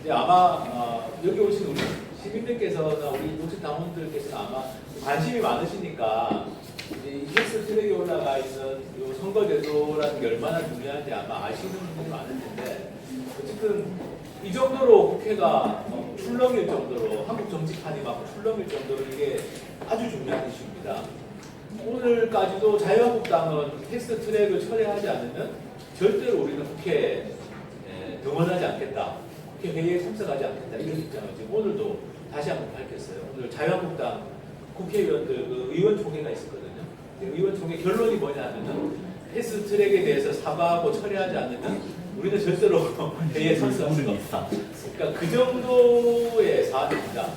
이제 아마 여기 오신 우리 시민들께서나 우리 공직 당원들께서는 아마 관심이 많으시니까 이제 이 패스트 트랙에 올라가 있는 이 선거제도라는 게 얼마나 중요한지 아마 아시는 분들이 많을 텐데 어쨌든 이 정도로 국회가 출렁일 정도로 한국 정치판이 막 출렁일 정도로 이게 아주 중요한 이슈입니다. 오늘까지도 자유한국당은 패스트 트랙을 철회하지 않으면 절대로 우리는 국회에 등원하지 않겠다. 국회 회의에 참석하지 않겠다. 이런 입장을 지금 오늘도 다시 한번 밝혔어요. 오늘 자유한국당 국회의원들 그 의원총회가 있었거든요. 의원총회 결론이 뭐냐면은 패스트 트랙에 대해서 사과하고 철회하지 않으면 우리는 절대로 회의에 참석할 수가 없다. 그러니까 그 정도의 사안입니다.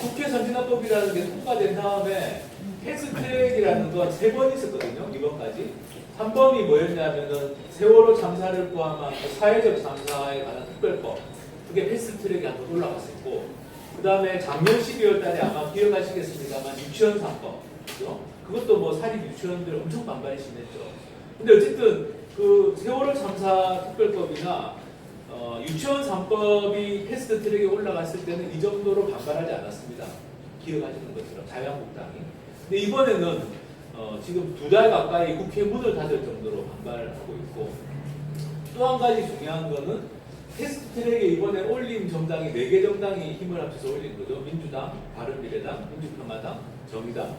국회 선진화법이라는 게 통과된 다음에 패스트 트랙이라는 건 3번 있었거든요. 이번까지. 한 번이 뭐였냐면은 세월호 참사를 포함한 사회적 참사에 관한 특별법. 그게 패스트 트랙에 한번 올라갔었고, 그 다음에 작년 12월 달에 아마 기억하시겠습니다만 유치원 3법. 그죠? 그것도 뭐 사립 유치원들 엄청 반발이 심했죠. 근데 어쨌든 그 세월호 참사 특별법이나 유치원 3법이 패스트 트랙에 올라갔을 때는 이 정도로 반발하지 않았습니다. 기억하시는 것처럼 자유한국당이. 근데 이번에는 지금 2달 가까이 국회 문을 닫을 정도로 반발하고 있고, 또 한 가지 중요한 거는 패스트 트랙에 이번에 올린 정당이 4개 정당이 힘을 합쳐서 올린 거죠. 민주당, 바른미래당, 민주평화당, 정의당.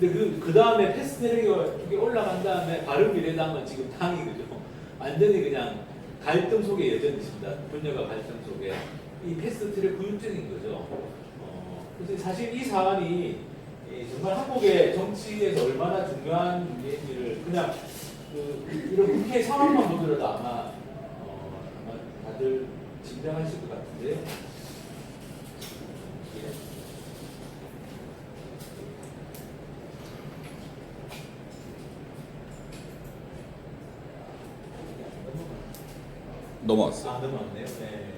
근데 그 다음에 패스트 트랙에 올라간 다음에 바른미래당은 지금 당이 그죠. 완전히 그냥 갈등 속에 여전히 있습니다. 분열과 갈등 속에. 이 패스트 트랙 구육적인 거죠. 그래서 사실 이 사안이 정말 한국의 정치에서 얼마나 중요한 문제인지를 그냥 이런 국회 상황만 보더라도 아마 다들 짐작하실 것 같은데요. 넘어왔어. 넘어왔네요. 네.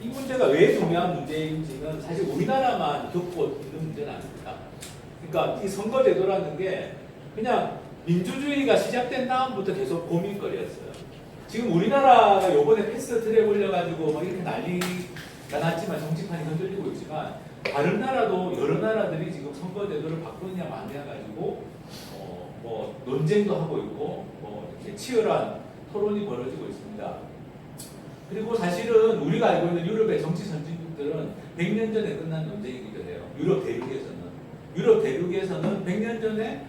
이 문제가 왜 중요한 문제인지는 사실 우리나라만 겪고 있는 문제는 아닙니다. 그러니까 이 선거제도라는 게 그냥 민주주의가 시작된 다음부터 계속 고민거리였어요. 지금 우리나라가 요번에 패스트 트랙 올려가지고 막 이렇게 난리가 났지만 정치판이 흔들리고 있지만 다른 나라도 여러 나라들이 지금 선거제도를 바꾸느냐 마느냐 가지고 뭐 논쟁도 하고 있고 뭐 이렇게 치열한 토론이 벌어지고 있습니다. 그리고 사실은 우리가 알고 있는 유럽의 정치 선진국들은 100년 전에 끝난 논쟁이기도 해요. 유럽 대륙에서는. 유럽 대륙에서는 100년 전에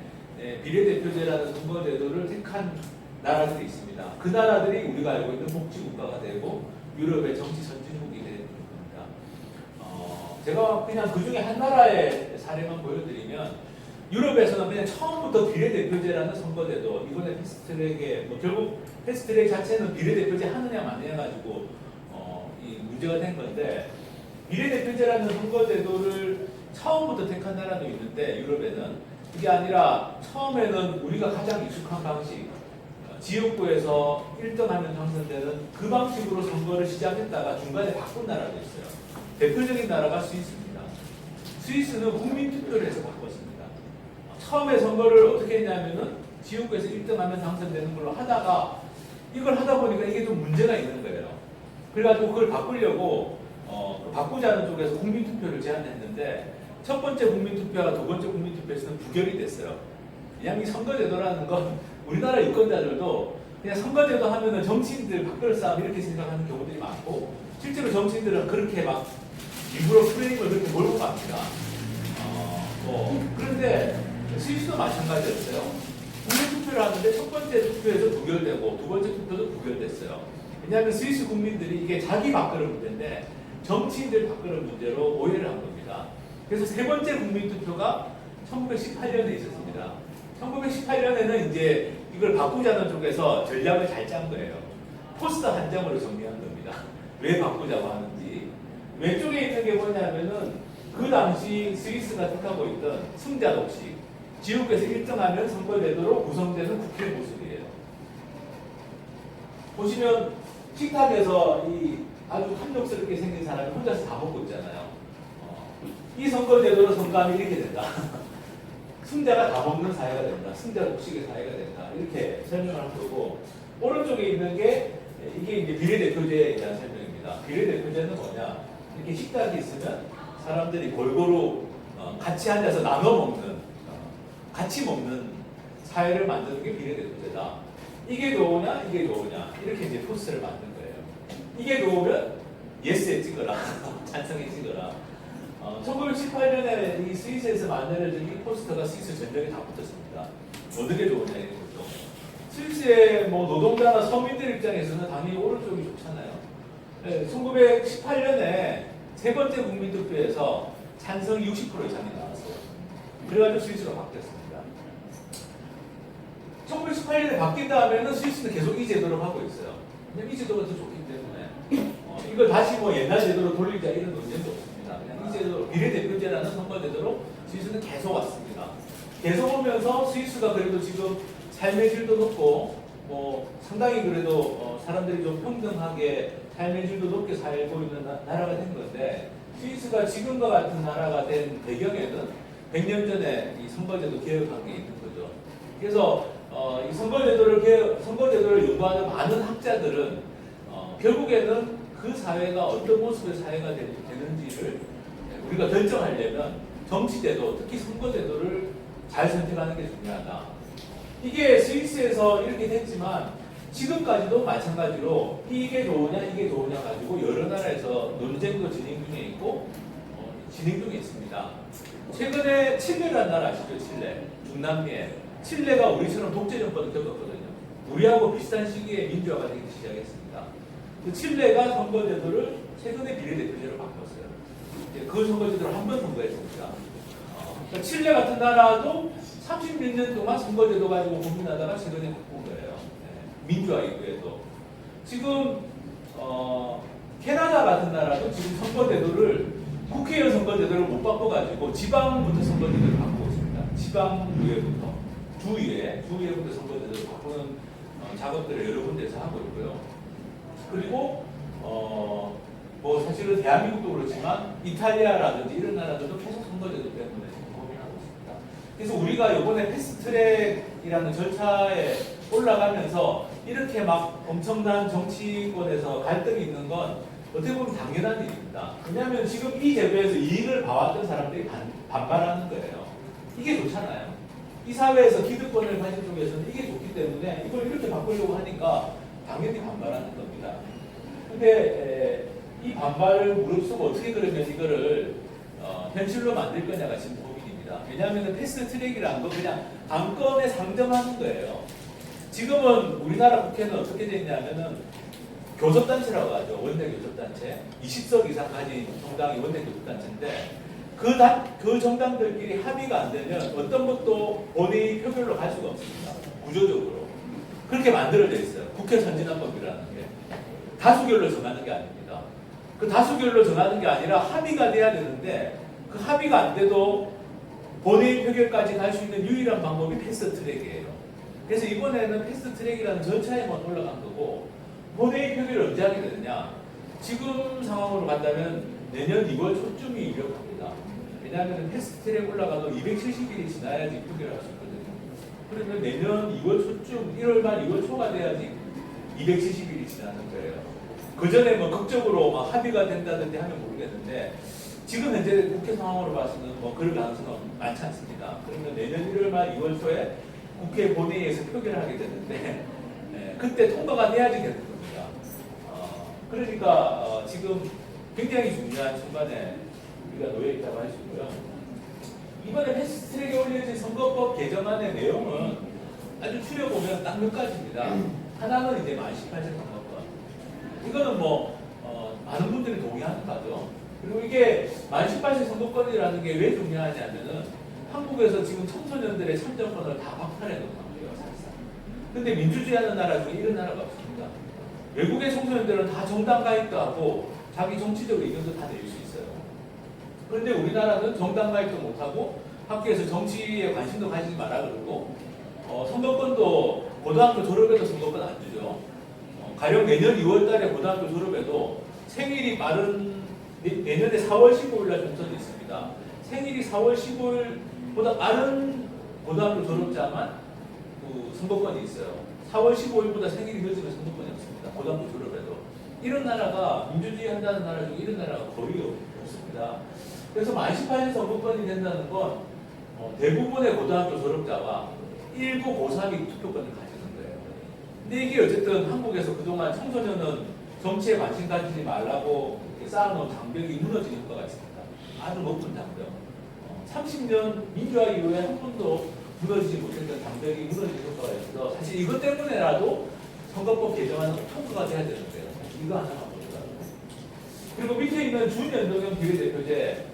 비례대표제라는 선거제도를 택한 나라들이 있습니다. 그 나라들이 우리가 알고 있는 복지국가가 되고 유럽의 정치 선진국이 되는 겁니다. 제가 그냥 그 중에 한 나라의 사례만 보여드리면 유럽에서는 그냥 처음부터 비례대표제라는 선거제도 이번에 패스트트랙에 뭐 결국 패스트트랙 자체는 비례대표제 하느냐 마느냐 가지고 이 문제가 된 건데 비례대표제라는 선거제도를 처음부터 택한 나라도 있는데 유럽에는 그게 아니라 처음에는 우리가 가장 익숙한 방식 지역구에서 1등하면 당선되는 그 방식으로 선거를 시작했다가 중간에 바꾼 나라도 있어요. 대표적인 나라가 스위스입니다. 스위스는 국민투표를 해서 바꿨습니다. 처음에 선거를 어떻게 했냐면은 지역구에서 1등하면 당선되는 걸로 하다가 이걸 하다 보니까 이게 좀 문제가 있는 거예요. 그래가지고 그걸 바꾸려고 바꾸자는 쪽에서 국민투표를 제안했는데 첫 번째 국민투표와 두 번째 국민투표에서는 부결이 됐어요. 그냥 이 선거제도라는 건 우리나라 유권자들도 그냥 선거제도 하면은 정치인들 바꿀 싸움 이렇게 생각하는 경우들이 많고 실제로 정치인들은 그렇게 막 일부러 프레임을 그렇게 몰고 갑니다. 그런데 스위스도 마찬가지였어요. 국민투표를 하는데 첫 번째 투표에서 부결되고 두 번째 투표도 부결됐어요. 왜냐하면 스위스 국민들이 이게 자기 바꾸는 문제인데 정치인들 바꾸는 문제로 오해를 한 겁니다. 그래서 세 번째 국민투표가 1918년에 있었습니다. 1918년에는 이제 이걸 바꾸자는 쪽에서 전략을 잘 짠 거예요. 포스터 한 장으로 정리한 겁니다. 왜 바꾸자고 하는지. 왼쪽에 있는 게 뭐냐면은 그 당시 스위스가 택하고 있던 승자 독식. 지역구에서 1등하면 선거제도로 구성되는 국회 모습이에요. 보시면 식탁에서 이 아주 탐욕스럽게 생긴 사람이 혼자서 다 먹고 있잖아요. 이 선거제도로 선거하면 이렇게 된다. 승자가 다 먹는 사회가 된다. 승자 독식의 사회가 된다. 이렇게 설명을 한 거고 오른쪽에 있는 게 이게 이제 비례대표제에 대한 설명입니다. 있습니다. 비례대표제는 뭐냐? 이렇게 식탁이 있으면 사람들이 골고루 같이 앉아서 나눠 먹는, 같이 먹는 사회를 만드는 게 비례대표제다. 이게 좋으냐, 이게 좋으냐, 이렇게 이제 포스를 만든 거예요. 이게 좋으면 예스에 찍어라, 찬성에 찍어라. 1918년에 이 스위스에서 만들어진 이 포스터가 스위스 전역에 다 붙었습니다. 어느 게 좋으냐 이런 거죠. 스위스의 뭐 노동자나 서민들 입장에서는 당연히 오른쪽이 좋잖아요. 1918년에 세 번째 국민투표에서 찬성이 60% 이상이 나왔어요. 그래가지고 스위스가 바뀌었습니다. 1918년에 바뀐 다음에는 스위스는 계속 이 제도를 하고 있어요. 근데 이 제도가 더 좋기 때문에 이걸 다시 뭐 옛날 제도로 돌리자 이런 논쟁도 없습니다. 그냥 이 제도, 비례대표제라는 선거제도로 스위스는 계속 왔습니다. 계속 오면서 스위스가 그래도 지금 삶의 질도 높고 뭐 상당히 그래도 사람들이 좀 평등하게 삶의 질도 높게 살고 있는 나라가 된 건데, 스위스가 지금과 같은 나라가 된 배경에는 100년 전에 이 선거제도 개혁한 게 있는 거죠. 그래서 이 선거제도를 연구하는 많은 학자들은 결국에는 그 사회가 어떤 모습의 사회가 되는지를 우리가 결정하려면 정치제도, 특히 선거제도를 잘 선택하는 게 중요하다. 이게 스위스에서 이렇게 됐지만 지금까지도 마찬가지로 이게 좋으냐 이게 좋으냐 가지고 여러 나라에서 논쟁도 진행 중에 있고 진행 중에 있습니다. 최근에 칠레라는 나라 아시죠? 칠레, 중남미에. 칠레가 우리처럼 독재 정권을 겪었거든요. 우리하고 비슷한 시기에 민주화가 되기 시작했습니다. 그 칠레가 선거제도를 최근에 비례대표제로 바꿨어요. 그 선거제도를 한 번 선거했습니다. 그러니까 칠레 같은 나라도 30몇 년 동안 선거제도 가지고 고민하다가 최근에 바꾼 거예요. 민주화 이후에도. 지금 캐나다 같은 나라도 지금 선거제도를 국회의원 선거제도를 못 바꿔가지고 지방부터 선거제도를 바꾸고 있습니다. 지방의회부터 주의회부터 선거제도를 바꾸는 작업들을 여러 군데에서 하고 있고요. 그리고 뭐 사실은 대한민국도 그렇지만 이탈리아라든지 이런 나라들도 계속 선거제도 때문에 지금 고민하고 있습니다. 그래서 우리가 이번에 패스트트랙이라는 절차에 올라가면서 이렇게 막 엄청난 정치권에서 갈등이 있는 건 어떻게 보면 당연한 일입니다. 왜냐하면 지금 이 제도에서 이익을 봐왔던 사람들이 반발하는 거예요. 이게 좋잖아요. 이 사회에서 기득권을 가진 쪽에서는 이게 좋기 때문에 이걸 이렇게 바꾸려고 하니까 당연히 반발하는 겁니다. 근데 이 반발을 무릅쓰고 어떻게 그러면 이거를 현실로 만들 거냐가 지금 고민입니다. 왜냐하면 패스트트랙이라는 거 그냥 안건에 상정하는 거예요. 지금은 우리나라 국회는 어떻게 되냐면은 교섭단체라고 하죠. 원내 교섭단체. 20석 이상 가진 정당이 원내 교섭단체인데 그 정당들끼리 합의가 안 되면 어떤 것도 본회의 표결로 갈 수가 없습니다. 구조적으로. 그렇게 만들어져 있어요. 국회 선진화법이라는 게. 다수결로 정하는 게 아닙니다. 그 다수결로 정하는 게 아니라 합의가 돼야 되는데 그 합의가 안 돼도 본회의 표결까지 갈 수 있는 유일한 방법이 패스트트랙이에요. 그래서 이번에는 패스트트랙이라는 절차에만 올라간 거고, 본회의 표결을 언제 하게 되느냐? 지금 상황으로 간다면 내년 2월 초쯤이 유력합니다. 왜냐하면 패스트트랙 올라가도 270일이 지나야지 표결을 할 수 있거든요. 그러면 내년 2월 초쯤, 1월 말 2월 초가 돼야지 270일이 지나는 거예요. 그 전에 뭐 극적으로 막 합의가 된다든지 하면 모르겠는데 지금 현재 국회 상황으로 봐서는 뭐 그럴 가능성은 많지 않습니다. 그러면 내년 1월 말 2월 초에 국회 본회의에서 표결을 하게 되는데 그때 통과가 돼야지 되는 겁니다. 그러니까 지금 굉장히 중요한 순간에 우리가 놓여 있다고 할 수 있고요. 이번에 패스트트랙에 올려진 선거법 개정안의 내용은 아주 추려보면 딱 몇 가지입니다. 하나는 이제 만 18세 선거권. 이거는 뭐 많은 분들이 동의하는 바죠. 그리고 이게 만 18세 선거권이라는 게 왜 중요하냐면은 한국에서 지금 청소년들의 참정권을 다 박탈해 놓은 거예요, 사실상. 근데 민주주의하는 나라 중에 이런 나라가 없습니다. 외국의 청소년들은 다 정당 가입도 하고 자기 정치적 의견도 다 낼 수 있어요. 그런데 우리나라는 정당 가입도 못하고 학교에서 정치에 관심도 가지지 마라 그러고 선거권도 고등학교 졸업해도 선거권 안 주죠. 가령 내년 2월 달에 고등학교 졸업해도 생일이 빠른 내년에 4월 15일 날 총선이 있습니다. 생일이 4월 15일보다 빠른 고등학교 졸업자만 선거권이 있어요. 4월 15일보다 생일이 늦으면 선거권이 없습니다. 고등학교 졸업해도. 이런 나라가 민주주의 한다는 나라 중에 이런 나라가 거의 없습니다. 그래서 만 18세 선거권이 된다는 건 대부분의 고등학교 졸업자와 일부 고3이 투표권을 가지는 거예요. 근데 이게 어쨌든 한국에서 그동안 청소년은 정치에 관심 가지지 말라고 쌓아놓은 장벽이 무너지는 효과가 있습니다. 아주 높은 장벽. 30년 민주화 이후에 한 번도 무너지지 못했던 장벽이 무너지는 효과가 있어서 사실 이것 때문에라도 선거법 개정안은 통과가 돼야 되는데요. 이거 하나만 보더라고요. 그리고 밑에 있는 준연동형 비례대표제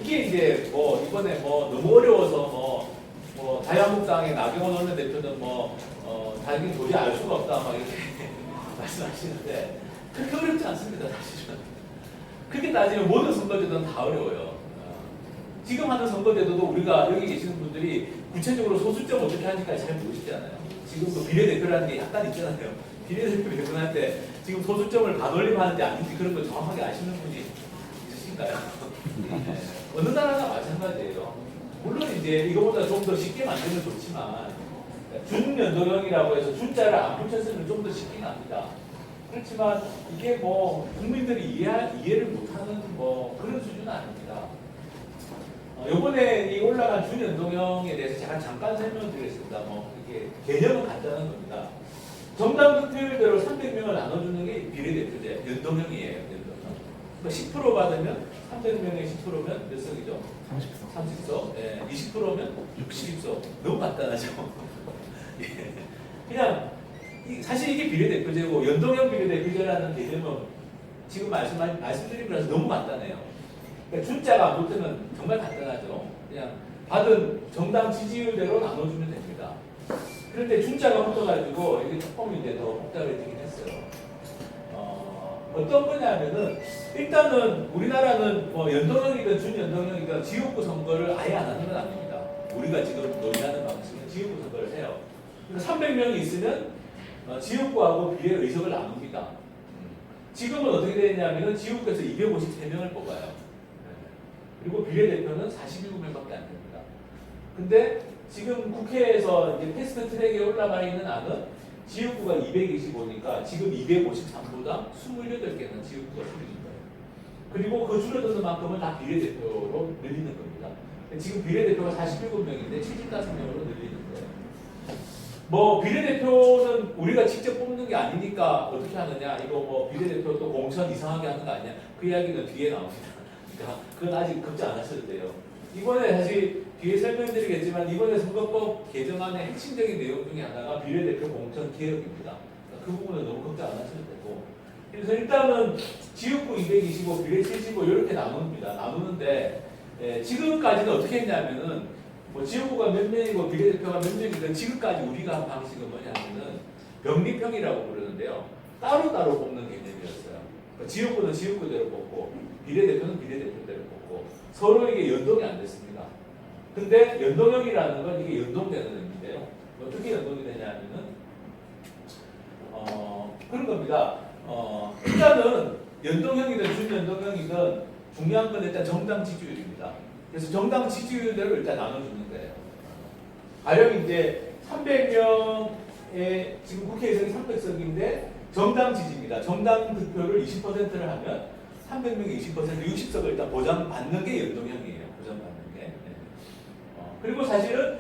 이게 이제 뭐 이번에 뭐 너무 어려워서 뭐 자유한국당의 나경원 원내대표는 자기는 도저히 알 수가 없다 막 이렇게 말씀하시는데 그렇게 어렵지 않습니다. 사실은 그렇게 따지면 모든 선거제도는 다 어려워요. 지금 하는 선거제도도 우리가 여기 계시는 분들이 구체적으로 소수점 어떻게 하는지까지 잘 모르시잖아요. 지금도 비례대표라는 게 약간 있잖아요. 비례대표 배분할 때 지금 소수점을 가돌림하는지 아닌지 그런 걸 정확하게 아시는 분이 있으신가요? 네. 어느 나라나 마찬가지예요. 물론 이제 이거보다 좀 더 쉽게 만들면 좋지만 준연동형이라고 해서 준자를 안 붙였으면 좀 더 쉽긴 합니다. 그렇지만 이게 국민들이 이해를 못하는 그런 수준은 아닙니다. 요번에 이 올라간 준연동형에 대해서 제가 잠깐 설명드리겠습니다. 이게 개념은 간단한 겁니다. 정당 득표율대로 300명을 나눠주는 게 비례대표제 연동형이에요. 연동형. 10% 받으면 300명의 10%면 몇 석이죠? 30석. 30석. 예, 20%면 60석. 너무 간단하죠. 예. 그냥 사실 이게 비례대표제고 연동형 비례대표제라는 개념은 지금 말씀드린 거라서 너무 간단해요. 그러니까 준자가 안 붙으면 정말 간단하죠. 그냥 받은 정당 지지율대로 나눠주면 됩니다. 그런데 준자가 붙어가지고 이게 조금 이제 더 복잡해지긴 했어요. 어떤 거냐면은 일단은 우리나라는 연동형이든 준연동형이든 지역구 선거를 아예 안 하는 건 아닙니다. 우리가 지금 논의하는 방식은 지역구 선거를 해요. 그러니까 300명이 있으면 지역구하고 비례 의석을 나눕니다. 지금은 어떻게 되냐면은 지역구에서 253명을 뽑아요. 그리고 비례대표는 47명밖에 안 됩니다. 근데 지금 국회에서 이제 패스트 트랙에 올라가 있는 안은 지역구가 225니까 지금 253보다 28개는 지역구가 줄이는 거예요. 그리고 그 줄어드는 만큼은 다 비례대표로 늘리는 겁니다. 지금 비례대표가 47명인데 75명으로 늘리는 거예요. 비례대표는 우리가 직접 뽑는 게 아니니까 어떻게 하느냐, 이거 비례대표 또 공천 이상하게 하는 거 아니냐, 그 이야기는 뒤에 나옵니다. 그러니까 그건 아직 걱정 안 하셔도 돼요. 이번에 사실 뒤에 설명드리겠지만 이번에 선거법 개정안의 핵심적인 내용 중에 하나가 비례대표 공천 개혁입니다. 그러니까 그 부분은 너무 걱정 안 하셔도 되고, 그래서 일단은 지역구 225, 비례 75 이렇게 나누는데 지금까지는 어떻게 했냐면은 지역구가 몇 명이고 비례대표가 몇 명이든 지금까지 우리가 한 방식은 뭐냐면은 병리평이라고 부르는데요. 따로따로 뽑는 개념이었어요. 그러니까 지역구는 지역구대로 뽑고 비례대표는 비례대표대로 뽑고 서로 이게 연동이 안 됐습니다. 근데 연동형이라는 건 이게 연동되는 의미인데요. 어떻게 연동이 되냐면은 그런 겁니다. 일단은 연동형이든 준연동형이든 중요한 건 일단 정당 지지율입니다. 그래서 정당 지지율대로 일단 나눠주는 거예요. 가령 이제 300명의 지금 국회의석이 300석인데 정당 지지입니다. 정당 득표를 20%를 하면 300명이 20%, 60석을 일단 보장받는 게 연동형이에요. 보장받는 게. 그리고 사실은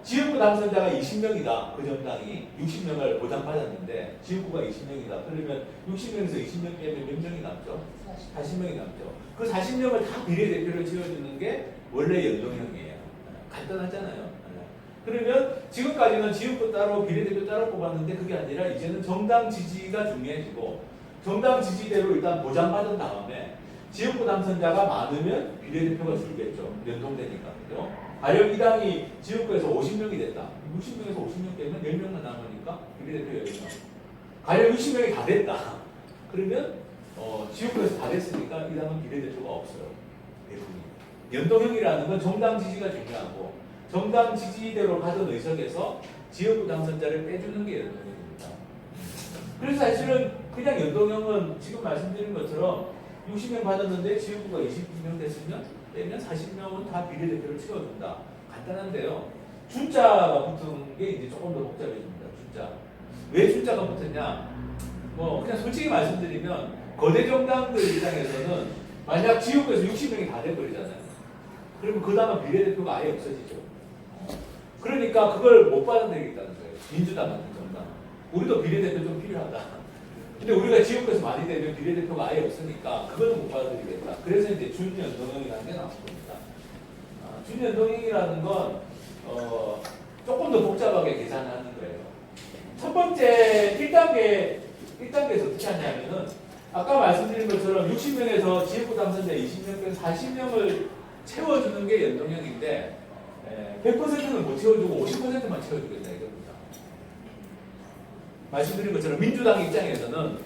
지역구 당선자가 20명이다. 그 정당이 60명을 보장받았는데 지역구가 20명이다. 그러면 60명에서 20명 빼면 몇 명이 남죠? 40명이 남죠. 그 40명을 다 비례대표를 지어주는 게 원래 연동형이에요. 간단하잖아요. 그러면 지금까지는 지역구 따로 비례대표 따로 뽑았는데 그게 아니라 이제는 정당 지지가 중요해지고 정당 지지대로 일단 보장받은 다음에 지역구 당선자가 많으면 비례대표가 줄겠죠. 연동되니까. 그죠? 가령 이 당이 지역구에서 50명이 됐다. 60명에서 50명 빼면 10명만 남으니까 비례대표 10명. 가령 60명이 다 됐다. 그러면 지역구에서 다 됐으니까 이 당은 비례대표가 없어요. 대부분이. 연동형이라는 건 정당 지지가 중요하고 정당 지지대로 받은 의석에서 지역구 당선자를 빼주는 게 연동형입니다. 그래서 사실은 그냥 연동형은 지금 말씀드린 것처럼 60명 받았는데 지역구가 20명 됐으면 빼면 40명은 다 비례대표를 채워준다. 간단한데요. 준자가 붙은 게 이제 조금 더 복잡해집니다. 준자. 왜 준자가 붙었냐? 뭐 그냥 솔직히 말씀드리면 거대 정당들 입장에서는 만약 지역구에서 60명이 다 돼버리잖아요. 그러면 그 다음은 비례대표가 아예 없어지죠. 그러니까 그걸 못 받아들이겠다는 거예요. 민주당 같은 정당. 우리도 비례대표 좀 필요하다. 근데 우리가 지역구에서 많이 되면 비례대표가 아예 없으니까 그거는 못 받아들이겠다. 그래서 이제 준연동형이라는 게 나온 겁니다. 준연동형이라는 건 조금 더 복잡하게 계산하는 거예요. 첫 번째 1단계에서 어떻게 하냐면은 아까 말씀드린 것처럼 60명에서 지역구 당선자 20명에서 40명을 채워주는 게 연동형인데 100%는 못 채워주고 50%만 채워주겠다 이겁니다. 말씀드린 것처럼 민주당 입장에서는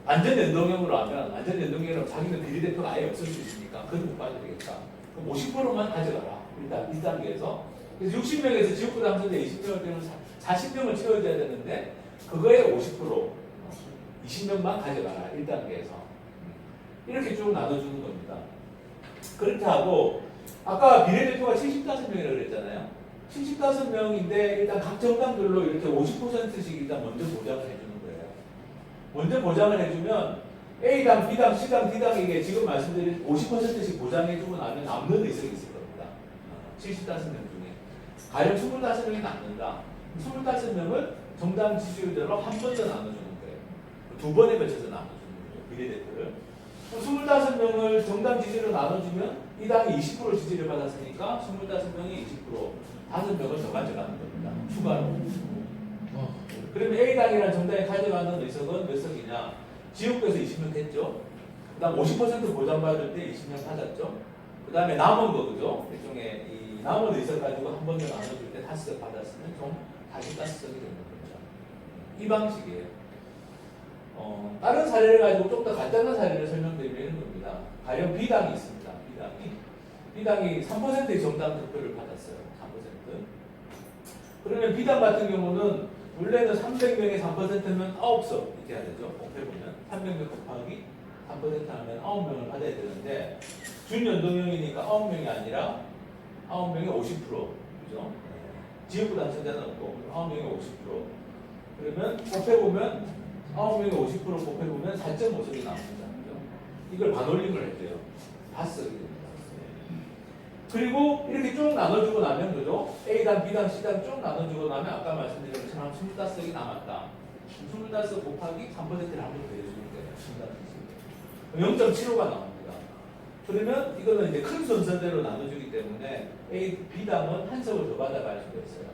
안전연동형으로 하면 안전연동형으로 자기는 비례대표가 아예 없을 수 있으니까 그건 못 받아들이겠다. 그럼 50%만 가져가라. 일단 1단계에서. 그래서 60명에서 지역구 당선자 20명을 되면 40명을 채워줘야 되는데 그거에 50% 20명만 가져가라. 1단계에서. 이렇게 쭉 나눠주는 겁니다. 그렇게 하고 아까 비례대표가 75명이라고 그랬잖아요. 75명인데 일단 각 정당별로 이렇게 50%씩 일단 먼저 보장을 해주는 거예요. 먼저 보장을 해주면 A당, B당, C당, D당에게 지금 말씀드린 50%씩 보장해주고 나면 남는 의석이 있을 겁니다. 75명 중에. 가령 25명이 남는다. 25명을 정당 지지율대로 한 번 더 나눠주는 거예요. 두 번에 걸쳐서 나눠주는 거죠. 비례대표를. 25명을 정당 지지로 나눠주면 이 당이 20% 지지를 받았으니까 25명이 20%, 5명을 더 가져가는 겁니다. 추가로. 그러면 A당이라는 정당이 가져가는 의석은 몇 석이냐? 지역구에서 20명 했죠. 그 다음 50% 보장받을 때 20명 받았죠. 그 다음에 남은 거, 그죠? 일종의 이 남은 의석 가지고 한 번 더 나눠줄 때 5석 받았으면 총 45석이 되는 겁니다. 이 방식이에요. 다른 사례를 가지고 좀 더 간단한 사례를 설명드리면 이런 겁니다. 가령 B당이 있습니다. B당이 3%의 정당 득표를 받았어요. 3%. 그러면 B당 같은 경우는 원래는 300명의 3%면 9석 이렇게 해야 되죠. 곱해보면 300명 곱하기 3% 하면 9명을 받아야 되는데 준연동형이니까 9명이 아니라 9명의 50%. 그죠? 지역구 당선자는 없고 9명의 50%. 그러면 곱해보면 9명의 50% 곱해보면 4.5석이 나옵니다. 그죠? 이걸 반올림을 했대요. 5석이 됩니다. 그리고 이렇게 쭉 나눠주고 나면, 그죠? A당, B당, C당 쭉 나눠주고 나면 아까 말씀드린 것처럼 25석이 남았다. 25석 곱하기 3%를 한 번 더 해주는 거예요. 0.75가 나옵니다. 그러면 이거는 이제 큰 순서대로 나눠주기 때문에 B당은 한 석을 더 받아갈 수가 있어요.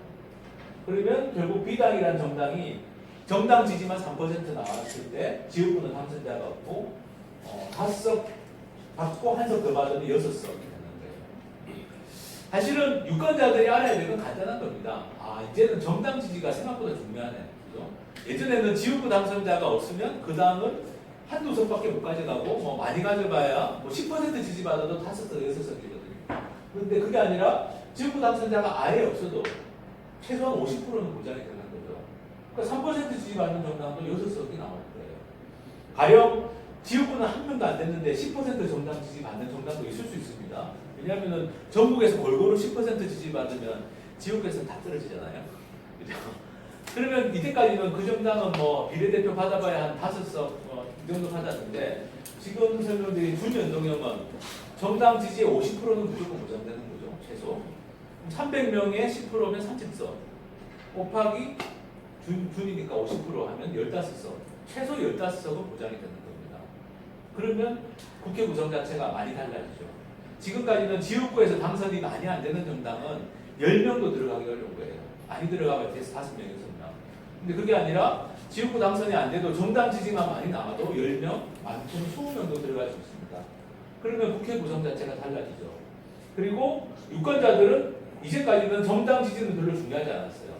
그러면 결국 B당이라는 정당이 정당 지지만 3% 나왔을 때 지역구는 당선자가 없고 5석 받고 한 석 더 받으면 6석이 되는 거예요. 사실은 유권자들이 알아야 될 건 간단한 겁니다. 이제는 정당 지지가 생각보다 중요하네. 그죠? 예전에는 지역구 당선자가 없으면 그 당은 한두 석밖에 못 가져가고 뭐 많이 가져가야 뭐 10% 지지 받아도 5석, 6석이거든요. 그런데 그게 아니라 지역구 당선자가 아예 없어도 최소한 50%는 보장이 되는 거죠. 그러니까 3% 지지받는 정당도 6석이 나올 거예요. 가령 지역구는 한 명도 안 됐는데 10% 정당 지지받는 정당도 있을 수 있습니다. 왜냐하면 전국에서 골고루 10% 지지받으면 지역구에서는 다 떨어지잖아요. 그죠? 그러면 이때까지는 그 정당은 뭐 비례대표 받아봐야 한 5석 이 정도 받았는데 지금 설명드린 준연동형은 정당 지지의 50%는 무조건 보장되는 거죠. 최소. 300명의 10%면 30석 곱하기 준이니까 50% 하면 15석. 최소 15석은 보장이 되는 겁니다. 그러면 국회 구성 자체가 많이 달라지죠. 지금까지는 지역구에서 당선이 많이 안 되는 정당은 10명도 들어가기 어려운 거예요. 많이 들어가면 대해서 5명, 6명. 근데 그게 아니라 지역구 당선이 안 돼도 정당 지지만 많이 나와도 10명, 많게는 20명도 들어갈 수 있습니다. 그러면 국회 구성 자체가 달라지죠. 그리고 유권자들은 이제까지는 정당 지지는 별로 중요하지 않았어요.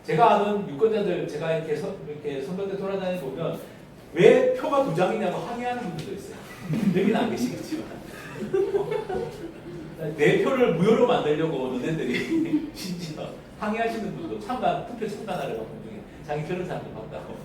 제가 아는 유권자들, 제가 이렇게 선거 때 돌아다니다 보면 왜 표가 2장이냐고 항의하는 분들도 있어요. 여기는 안 계시겠지만. 내 표를 무효로 만들려고 너네들이 심지어 항의하시는 분도 투표 참관하려고 분 중에 자기 그런 사람도 봤다고.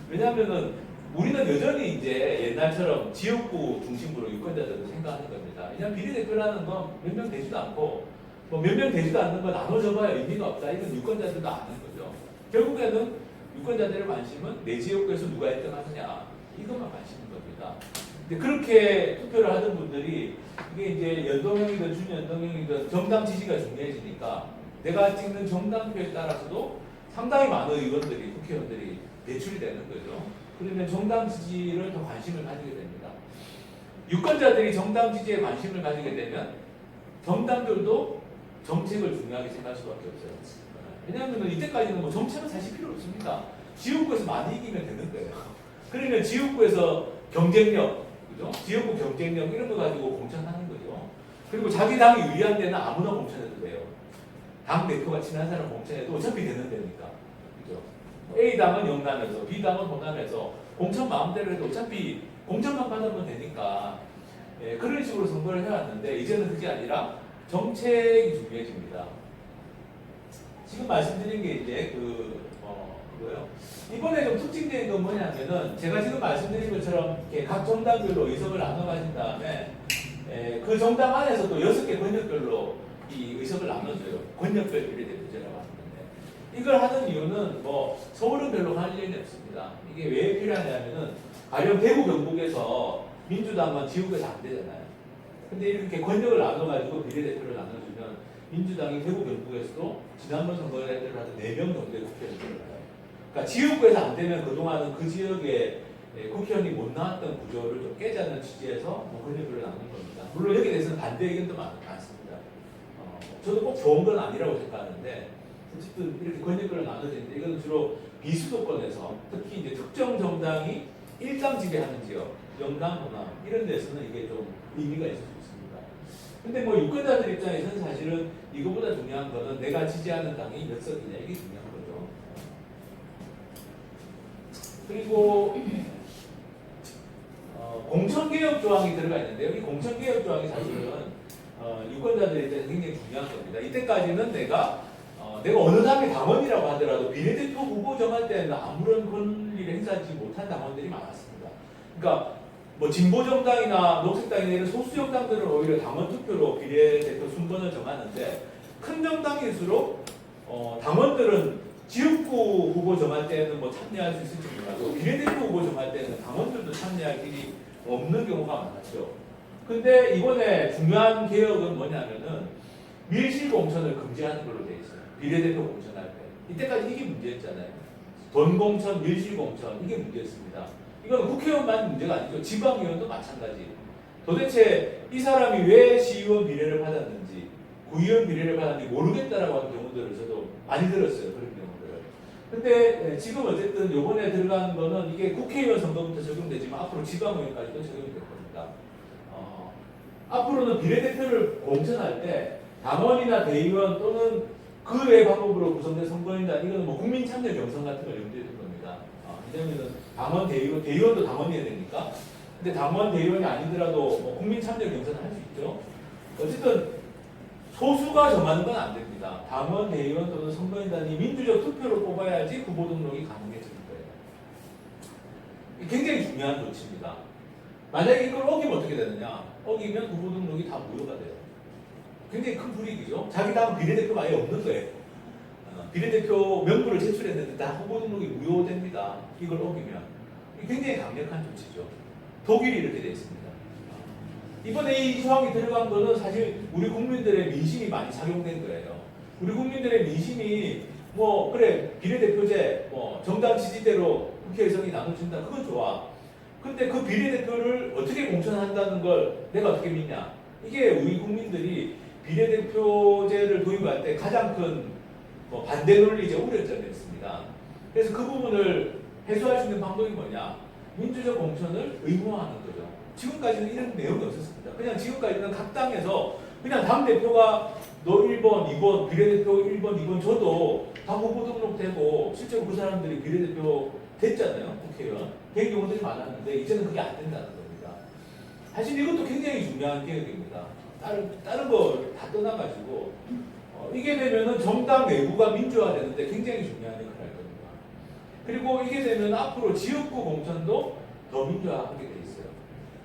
왜냐하면은 우리는 여전히 이제 옛날처럼 지역구 중심으로 유권자들도 생각하는 겁니다. 왜냐하면 비례대표라는 건 몇 명 되지도 않고 뭐 몇 명 되지도 않는 거 나눠줘봐야 의미가 없다. 이건 유권자들도 아는 거죠. 결국에는 유권자들의 관심은 내 지역구에서 누가 1등 하느냐 이것만 관심인 겁니다. 근데 그렇게 투표를 하던 분들이 이게 이제 연동형이든 준연동형이든 정당 지지가 중요해지니까 내가 찍는 정당표에 따라서도 상당히 많은 의원들이 국회의원들이 배출이 되는 거죠. 그러면 정당 지지를 더 관심을 가지게 됩니다. 유권자들이 정당 지지에 관심을 가지게 되면 정당들도 정책을 중요하게 생각할 수밖에 없어요. 왜냐하면 이때까지는 뭐 정책은 사실 필요 없습니다. 지역구에서 많이 이기면 되는 거예요. 그러면 지역구에서 경쟁력, 그죠? 지역구 경쟁력 이런 거 가지고 공천하는 거죠. 그리고 자기 당이 유리한 데는 아무나 공천해도 돼요. 당 대표가 친한 사람 공천해도 어차피 되는 데니까, 그죠? A 당은 영남에서, B 당은 호남에서 공천 마음대로 해도 어차피 공천만 받으면 되니까 그런 식으로 선거를 해왔는데 이제는 그게 아니라 정책이 중요해집니다. 지금 말씀드린 게 이제 뭐요? 이번에 좀 특징적인 건 뭐냐면은 제가 지금 말씀드린 것처럼 이렇게 각 정당별로 의석을 나눠 가진 다음에 그 정당 안에서 또 6개 권역별로 이 의석을 나눠줘요. 권역별 비례대표제라고 하는데 이걸 하는 이유는 뭐 서울은 별로 할 일이 없습니다. 이게 왜 필요하냐면은 가령 대구 경북에서 민주당만 지역구에서 안 되잖아요. 근데 이렇게 권역을 나눠가지고 비례대표를 나눠주면 민주당이 대구 경북에서도 지난번 선거에 하던 4명 정도의 국회의원들을 가요. 그러니까 지역구에서 안 되면 그동안은 그 지역에 국회의원이 못 나왔던 구조를 좀 깨자는 취지에서 뭐 권역별로 나눈 겁니다. 물론 여기에 대해서는 반대 의견도 많습니다. 저도 꼭 좋은 건 아니라고 생각하는데 어쨌든 이렇게 권역별로 나눠지는데 이건 주로 비수도권에서 특히 이제 특정 정당이 일당 지배하는 지역, 영남, 호남 이런 데서는 이게 좀 의미가 있을 수 있습니다. 근데 뭐 유권자들 입장에서는 사실은 이거보다 중요한 거는 내가 지지하는 당이 몇 석이냐 이게 중요한 거죠. 그리고 공천개혁 조항이 들어가 있는데요. 이 공천개혁 조항이 사실은 유권자들 입장에서 굉장히 중요한 겁니다. 이때까지는 내가 어느 당의 당원이라고 하더라도 비례대표 후보 정할 때는 아무런 권리를 행사하지 못한 당원들이 많았습니다. 그러니까 뭐 진보정당이나 녹색당이나 이런 소수정당들은 오히려 당원 투표로 비례대표 순번을 정하는데 큰 정당일수록 당원들은 지역구 후보 정할 때는 뭐 참여할 수 있을지 몰라도 비례대표 후보 정할 때는 당원들도 참여할 길이 없는 경우가 많았죠. 근데 이번에 중요한 개혁은 뭐냐면은 밀실 공천을 금지하는 걸로 돼 있어요. 비례대표 공천할 때. 이때까지 이게 문제였잖아요. 돈 공천, 밀실 공천 이게 문제였습니다. 이건 국회의원만 문제가 아니죠. 지방의원도 마찬가지. 도대체 이 사람이 왜 시의원 비례를 받았는지, 구의원 비례를 받았는지 모르겠다라고 하는 경우들을 저도 많이 들었어요. 그런 경우들을. 근데 지금 어쨌든 요번에 들어간 거는 이게 국회의원 선거부터 적용되지만 앞으로 지방의원까지도 적용이 될 겁니다. 앞으로는 비례대표를 공천할 때 당원이나 대의원 또는 그 외 방법으로 구성된 선거인단 이거는 뭐 국민참여 경선 같은 걸 염두에 둔 겁니다. 왜냐면은 당원, 대의원도 당원이어야 되니까. 근데 당원, 대의원이 아니더라도 뭐 국민참여 경선을 할 수 있죠. 어쨌든 소수가 정하는 건 안 됩니다. 당원, 대의원 또는 선거인단이 민주적 투표로 뽑아야지 후보 등록이 가능해지는 거예요. 굉장히 중요한 조치입니다. 만약에 이걸 어기면 어떻게 되느냐? 어기면 후보 등록이 다 무효가 돼요. 굉장히 큰 불이익이죠. 자기 당 비례대표가 아예 없는 거예요. 비례대표 명부를 제출했는데 다 후보 등록이 무효됩니다. 이걸 어기면. 굉장히 강력한 조치죠. 독일이 이렇게 되어 있습니다. 이번에 이 조항이 들어간 거는 사실 우리 국민들의 민심이 많이 작용된 거예요. 우리 국민들의 민심이 뭐 그래 비례대표제 뭐 정당 지지대로 국회의석이 나눠진다 그건 좋아. 근데 그 비례대표를 어떻게 공천한다는 걸 내가 어떻게 믿냐? 이게 우리 국민들이 비례대표제를 도입할 때 가장 큰 뭐 반대 논리적 우려점이었습니다. 그래서 그 부분을 해소할 수 있는 방법이 뭐냐? 민주적 공천을 의무화하는 거죠. 지금까지는 이런 내용이 없었습니다. 그냥 지금까지는 각 당에서 그냥 당 대표가 너 1번, 2번, 비례대표 1번, 2번 줘도 다 후보 등록되고 실제로 그 사람들이 비례대표 됐잖아요. 국회의원. 된 경우들이 많았는데 이제는 그게 안 된다는 겁니다. 사실 이것도 굉장히 중요한 개혁입니다. 다른 거 다 떠나가지고 이게 되면은 정당 내부가 민주화되는데 굉장히 중요한 역할을 할 겁니다. 그리고 이게 되면 앞으로 지역구 공천도 더 민주화하게 돼 있어요.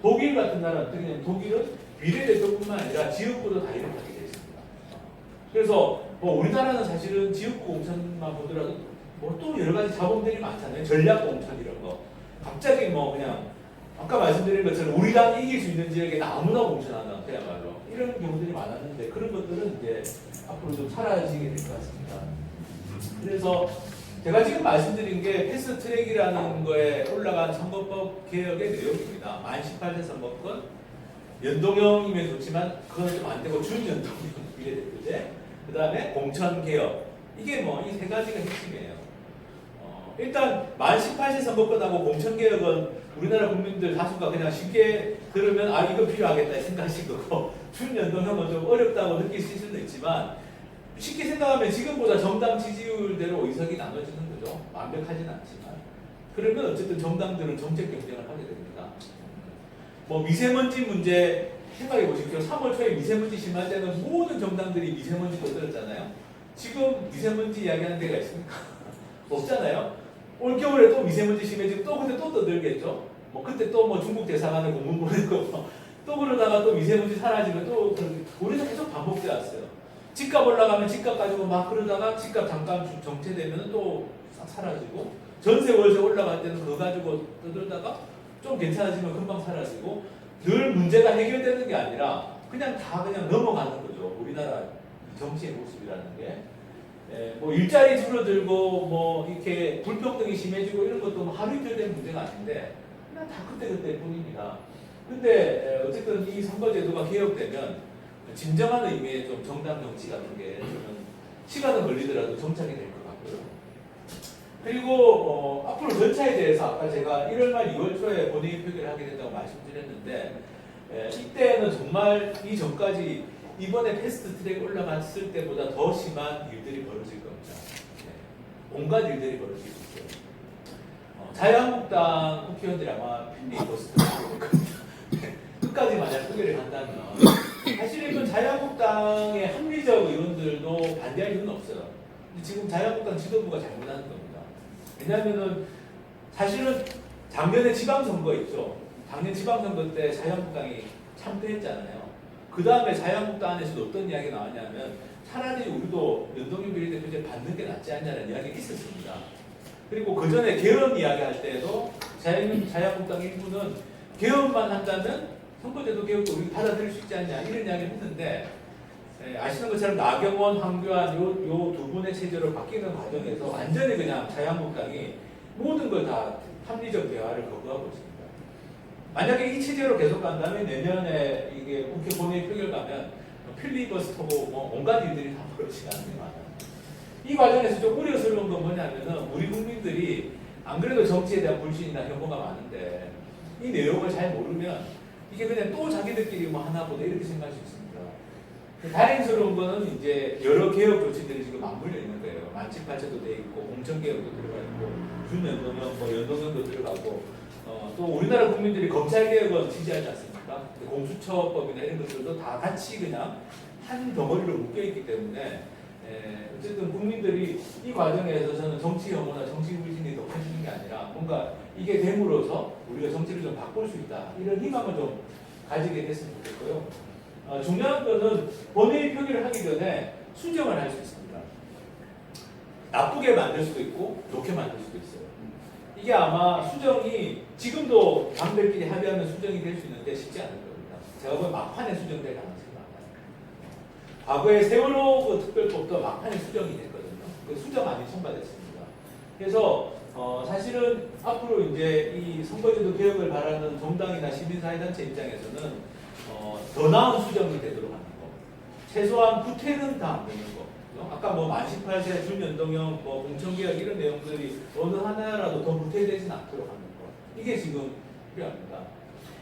독일 같은 나라는 어떻게 되냐면 독일은 비례대표뿐만 아니라 지역구도 다 이렇게 하게 돼 있습니다. 그래서 뭐 우리나라는 사실은 지역구 공천만 보더라도 뭐 또 여러 가지 자본들이 많잖아요. 전략 공천 이런 거. 갑자기 뭐 그냥 아까 말씀드린 것처럼 우리 당이 이길 수 있는 지역에 아무나 공천한다. 그야말로 이런 경우들이 많았는데 그런 것들은 이제 앞으로 좀 사라지게 될 것 같습니다. 그래서 제가 지금 말씀드린 게 패스트트랙이라는 거에 올라간 선거법 개혁의 내용입니다. 만 18세 선거권, 연동형이면 좋지만 그건 좀 안 되고 준연동형 비례대표제, 그 다음에 공천 개혁. 이게 뭐 이 세 가지가 핵심이에요. 일단 만 18세 선거권하고 공천 개혁은 우리나라 국민들 다수가 그냥 쉽게 들으면 아 이거 필요하겠다 생각하실 거고 준연동형은 좀 어렵다고 느끼실 수도 있지만 쉽게 생각하면 지금보다 정당 지지율대로 의석이 나눠지는 거죠. 완벽하진 않지만 그러면 어쨌든 정당들은 정책 경쟁을 하게 됩니다. 뭐 미세먼지 문제 생각해 보십시오. 3월 초에 미세먼지 심할 때는 모든 정당들이 미세먼지도 들었잖아요. 지금 미세먼지 이야기하는 데가 있습니까? 없잖아요. 올 겨울에 또 미세먼지 심해지면 또 그때 또 떠들겠죠. 뭐 그때 또 뭐 중국 대사관에 공문 보내고 또 그러다가 또 미세먼지 사라지면 또 우리는 계속 반복돼 왔어요. 집값 올라가면 집값 가지고 막 그러다가 집값 잠깐 정체되면 또 사라지고 전세 월세 올라갈 때는 그거 가지고 떠들다가 좀 괜찮아지면 금방 사라지고 늘 문제가 해결되는 게 아니라 그냥 다 그냥 넘어가는 거죠. 우리나라 정치의 모습이라는 게. 뭐 일자리 줄어들고 뭐 이렇게 불평등이 심해지고 이런 것도 뭐 하루 이틀 된 문제가 아닌데 그냥 다 그때그때 뿐입니다. 근데 어쨌든 이 선거제도가 개혁되면 진정한 의미의 좀 정당 정치 같은 게 저는 시간은 걸리더라도 정착이 될 것 같고요. 그리고 앞으로 절차에 대해서 아까 제가 1월 말 2월 초에 본회의 표결을 하게 된다고 말씀드렸는데 이때는 정말 이전까지 이번에 패스트트랙 올라갔을 때보다 더 심한 일들이 벌어질 겁니다. 온갖 일들이 벌어질 수 있어요. 자유한국당 국회의원들이 아마 필리버스터를 하게 될 겁니다. 끝까지 만약 표결을 한다면 사실은 자유한국당의 합리적 의원들도 반대할 이유는 없어요. 근데 지금 자유한국당 지도부가 잘못하는 겁니다. 왜냐하면은 사실은 작년에 지방선거 있죠. 작년 지방선거 때 자유한국당이 참패했잖아요. 그 다음에 자유한국당 안에서도 어떤 이야기가 나왔냐면 차라리 우리도 연동형 비례대표제 받는 게 낫지 않냐는 이야기가 있었습니다. 그리고 그 전에 개헌 이야기할 때도 자유한국당 일부는 개헌만 한다면 선거제도 개혁도 우리 받아들일 수 있지 않냐 이런 이야기를 했는데 아시는 것처럼 나경원, 황교안 요 두 분의 체제로 바뀌는 과정에서 완전히 그냥 자유한국당이 모든 걸 다 합리적 대화를 거부하고 있습니다. 만약에 이 체제로 계속 간다면 내년에 이게 국회 본회의 표결 가면 필리버스터고 뭐 온갖 일들이 다 벌어지지 않는 게 많아요. 이 과정에서 좀 우려스러운 건 뭐냐면은 우리 국민들이 안 그래도 정치에 대한 불신이나 혐오가 많은데 이 내용을 잘 모르면 이게 그냥 또 자기들끼리 뭐 하나 보다 이렇게 생각할 수 있습니다. 다행스러운 거는 이제 여러 개혁 조치들이 지금 맞물려 있는 거예요. 만칙발제도 돼 있고 공천개혁도 들어가 있고 준연동형, 뭐 연동형도 들어가고 또 우리나라 국민들이 검찰개혁은 지지하지 않습니까? 공수처법이나 이런 것들도 다 같이 그냥 한 덩어리로 묶여있기 때문에 어쨌든 국민들이 이 과정에서 저는 정치 혐오나 정치 불신이 더 커지는 게 아니라 뭔가 이게 됨으로써 우리가 정치를 좀 바꿀 수 있다 이런 희망을 좀 가지게 됐으면 좋겠고요. 중요한 거는 본회의 표결을 하기 전에 수정을 할 수 있습니다. 나쁘게 만들 수도 있고 좋게 만들 수도 있어요. 이게 아마 수정이 지금도 당들끼리 합의하면 수정이 될 수 있는데 쉽지 않을 겁니다. 제가 보면 막판에 수정될 가능성이 많아요. 과거에 세월호 그 특별법도 막판에 수정이 됐거든요. 그 수정안이 통과됐습니다. 그래서 사실은 앞으로 이제 이 선거제도 개혁을 바라는 정당이나 시민사회단체 입장에서는 더 나은 수정이 되도록 하는 거. 최소한 구태는 다 안 되는 거. 아까 뭐 만 18세 준연동형, 뭐 공천개혁 이런 내용들이 어느 하나라도 더 구태되진 않도록 하는 거. 이게 지금 필요합니다.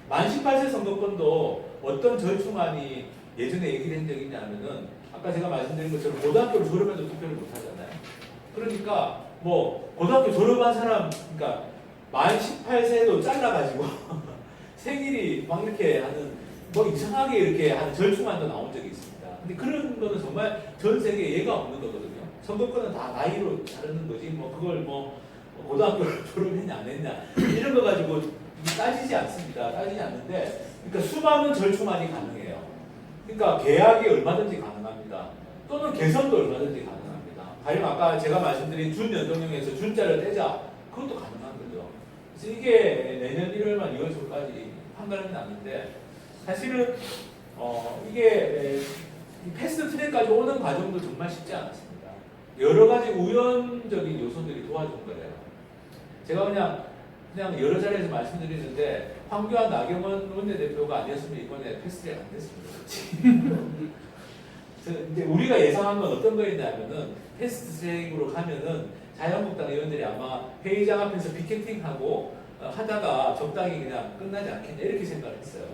만 18세 선거권도 어떤 절충안이 예전에 얘기를 한 적이 있냐면은 아까 제가 말씀드린 것처럼 고등학교를 졸업해도 투표를 못 하잖아요. 그러니까 뭐 고등학교 졸업한 사람, 그러니까 만 18세도 잘라가지고 생일이 막 이렇게 하는 뭐 이상하게 이렇게 하는 절충안도 나온 적이 있습니다. 근데 그런 거는 정말 전 세계에 예가 없는 거거든요. 선거권은 다 나이로 자르는 거지 뭐 그걸 뭐 고등학교를 졸업했냐 안 했냐 이런 거 가지고 따지지 않습니다. 따지지 않는데 그러니까 수많은 절충안이 가능해요. 그러니까 계약이 얼마든지 가능합니다. 또는 개선도 얼마든지 가능합니다. 가령 아까 제가 말씀드린 준연동형에서 준자를 떼자. 그것도 가능한 거죠. 그래서 이게 내년 1월만 2월 초까지 판가름이 났는데 사실은 이게 패스트 트랙까지 오는 과정도 정말 쉽지 않았습니다. 여러 가지 우연적인 요소들이 도와준 거예요. 제가 그냥 여러 자리에서 말씀드리는데 황교안 나경원 원내대표가 아니었으면 이번에 패스트트랙 안 됐습니다. 이제 우리가 예상한 건 어떤 거였냐면은 패스트트랙으로 가면은 자유한국당 의원들이 아마 회의장 앞에서 피켓팅하고 하다가 적당히 그냥 끝나지 않겠냐 이렇게 생각을 했어요.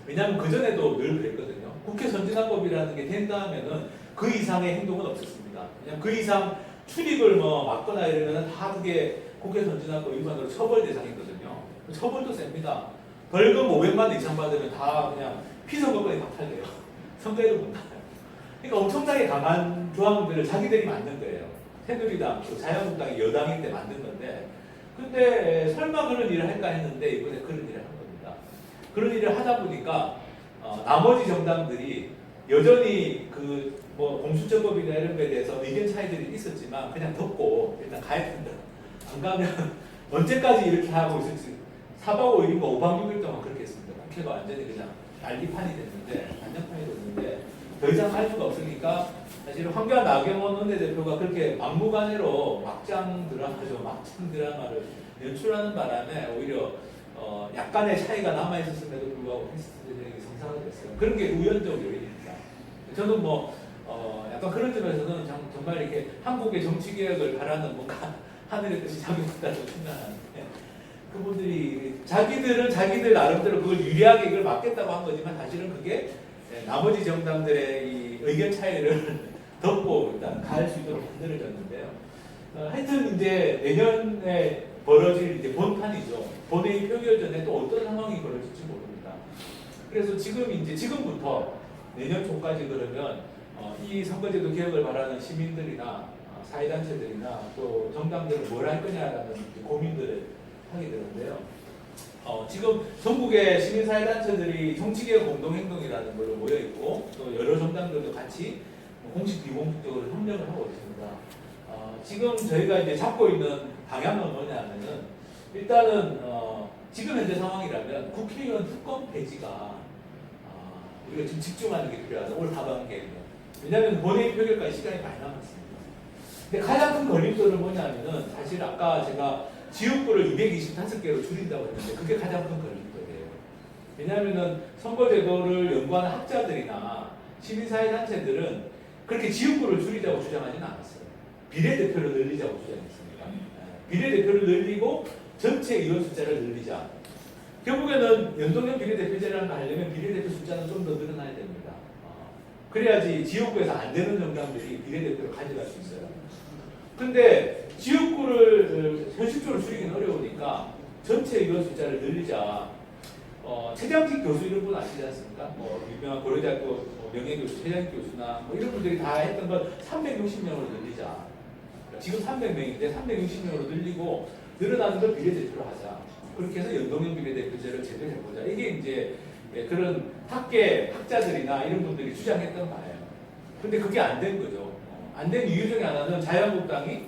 왜냐하면 그 전에도 늘 그랬거든요. 국회 선진화법이라는 게 된다 하면은 그 이상의 행동은 없었습니다. 그냥 그 이상 출입을 막거나 이러면은 다 그게 국회 선진화법 위반으로 처벌 대상이거든요. 처벌도 셉니다. 벌금 500만 원 이상 받으면 다 그냥 피선거권이 박탈돼요. 선거에도 못 나가요. 그러니까 엄청나게 강한 조항들을 자기들이 만든 거예요. 새누리당, 자유한국당이 여당일 때 만든 건데, 근데 설마 그런 일을 할까 했는데 이번에 그런 일을 한 겁니다. 그런 일을 하다 보니까 나머지 정당들이 여전히 공수처법이나 이런 거에 대해서 의견 차이들이 있었지만 그냥 덮고 일단 가야 된다. 안 가면 언제까지 이렇게 하고 있을지 4박 5일인가 5박 6일 동안 그렇게 했습니다. 국회가 완전히 그냥 난리판이 됐는데, 난장판이 됐는데 더 이상 할 수가 없으니까 사실 황교안 나경원 원내대표가 그렇게 막무가내로 막장 드라마를 연출하는 바람에 오히려 약간의 차이가 남아있었음에도 불구하고 패스트트랙이 성사됐어요. 그런 게 우연적 요인입니다. 저는 약간 그런 점에서는 정말 이렇게 한국의 정치 개혁을 바라는 뭔가 하늘의 뜻이 작용했다고 생각하는데, 그분들이 자기들은 자기들 나름대로 그걸 유리하게 이걸 막겠다고 한 거지만 사실은 그게 나머지 정당들의 이 의견 차이를 덮고 일단 갈 수 있도록 만들어졌는데요. 하여튼 이제 내년에 벌어질 이제 본판이죠. 본회의 표결 전에 또 어떤 상황이 벌어질지 모릅니다. 그래서 지금부터 내년 초까지 그러면 이 선거제도 개혁을 바라는 시민들이나 사회단체들이나 또 정당들은 뭘 할 거냐라는 고민들을 하게 되는데요. 지금 전국의 시민사회단체들이 정치개혁 공동행동이라는 걸로 모여있고 또 여러 정당들도 같이 공식 비공식적으로 협력을 하고 있습니다. 지금 저희가 이제 잡고 있는 방향은 뭐냐면은 일단은 지금 현재 상황이라면 국회의원 특검 폐지가 우리가 지금 집중하는 게 필요하다. 올 하반기에는. 왜냐하면 본회의 표결까지 시간이 많이 남았습니다. 근데 가장 큰 걸림돌은 뭐냐면은 사실 아까 제가 지역구를 225개로 줄인다고 했는데 그게 가장 큰 걸림돌이에요. 왜냐하면은 선거제도를 연구하는 학자들이나 시민사회단체들은 그렇게 지역구를 줄이자고 주장하지는 않았어요. 비례대표를 늘리자고 주장했습니다. 비례대표를 늘리고 전체 의원 숫자를 늘리자. 결국에는 연동형 비례대표제라는 거 하려면 비례대표 숫자는 좀 더 늘어나야 됩니다. 그래야지 지역구에서 안 되는 정당들이 비례대표를 가져갈 수 있어요. 근데 지역구를 현실적으로 줄이기는 어려우니까 전체 의원 숫자를 늘리자. 최장직 교수 이런 분 아시지 않습니까? 유명한 고려대학교 명예교수 최장직 교수나 이런 분들이 다 했던 건 360명으로 늘리자. 지금 300명인데 360명으로 늘리고 늘어나는 걸 비례대표로 하자. 그렇게 해서 연동형 비례대표제를 제대로 해보자. 이게 이제 그런 학자들이나 이런 분들이 주장했던 바예요. 근데 그게 안 된 거죠. 안 된 이유 중에 하나는 자유한국당이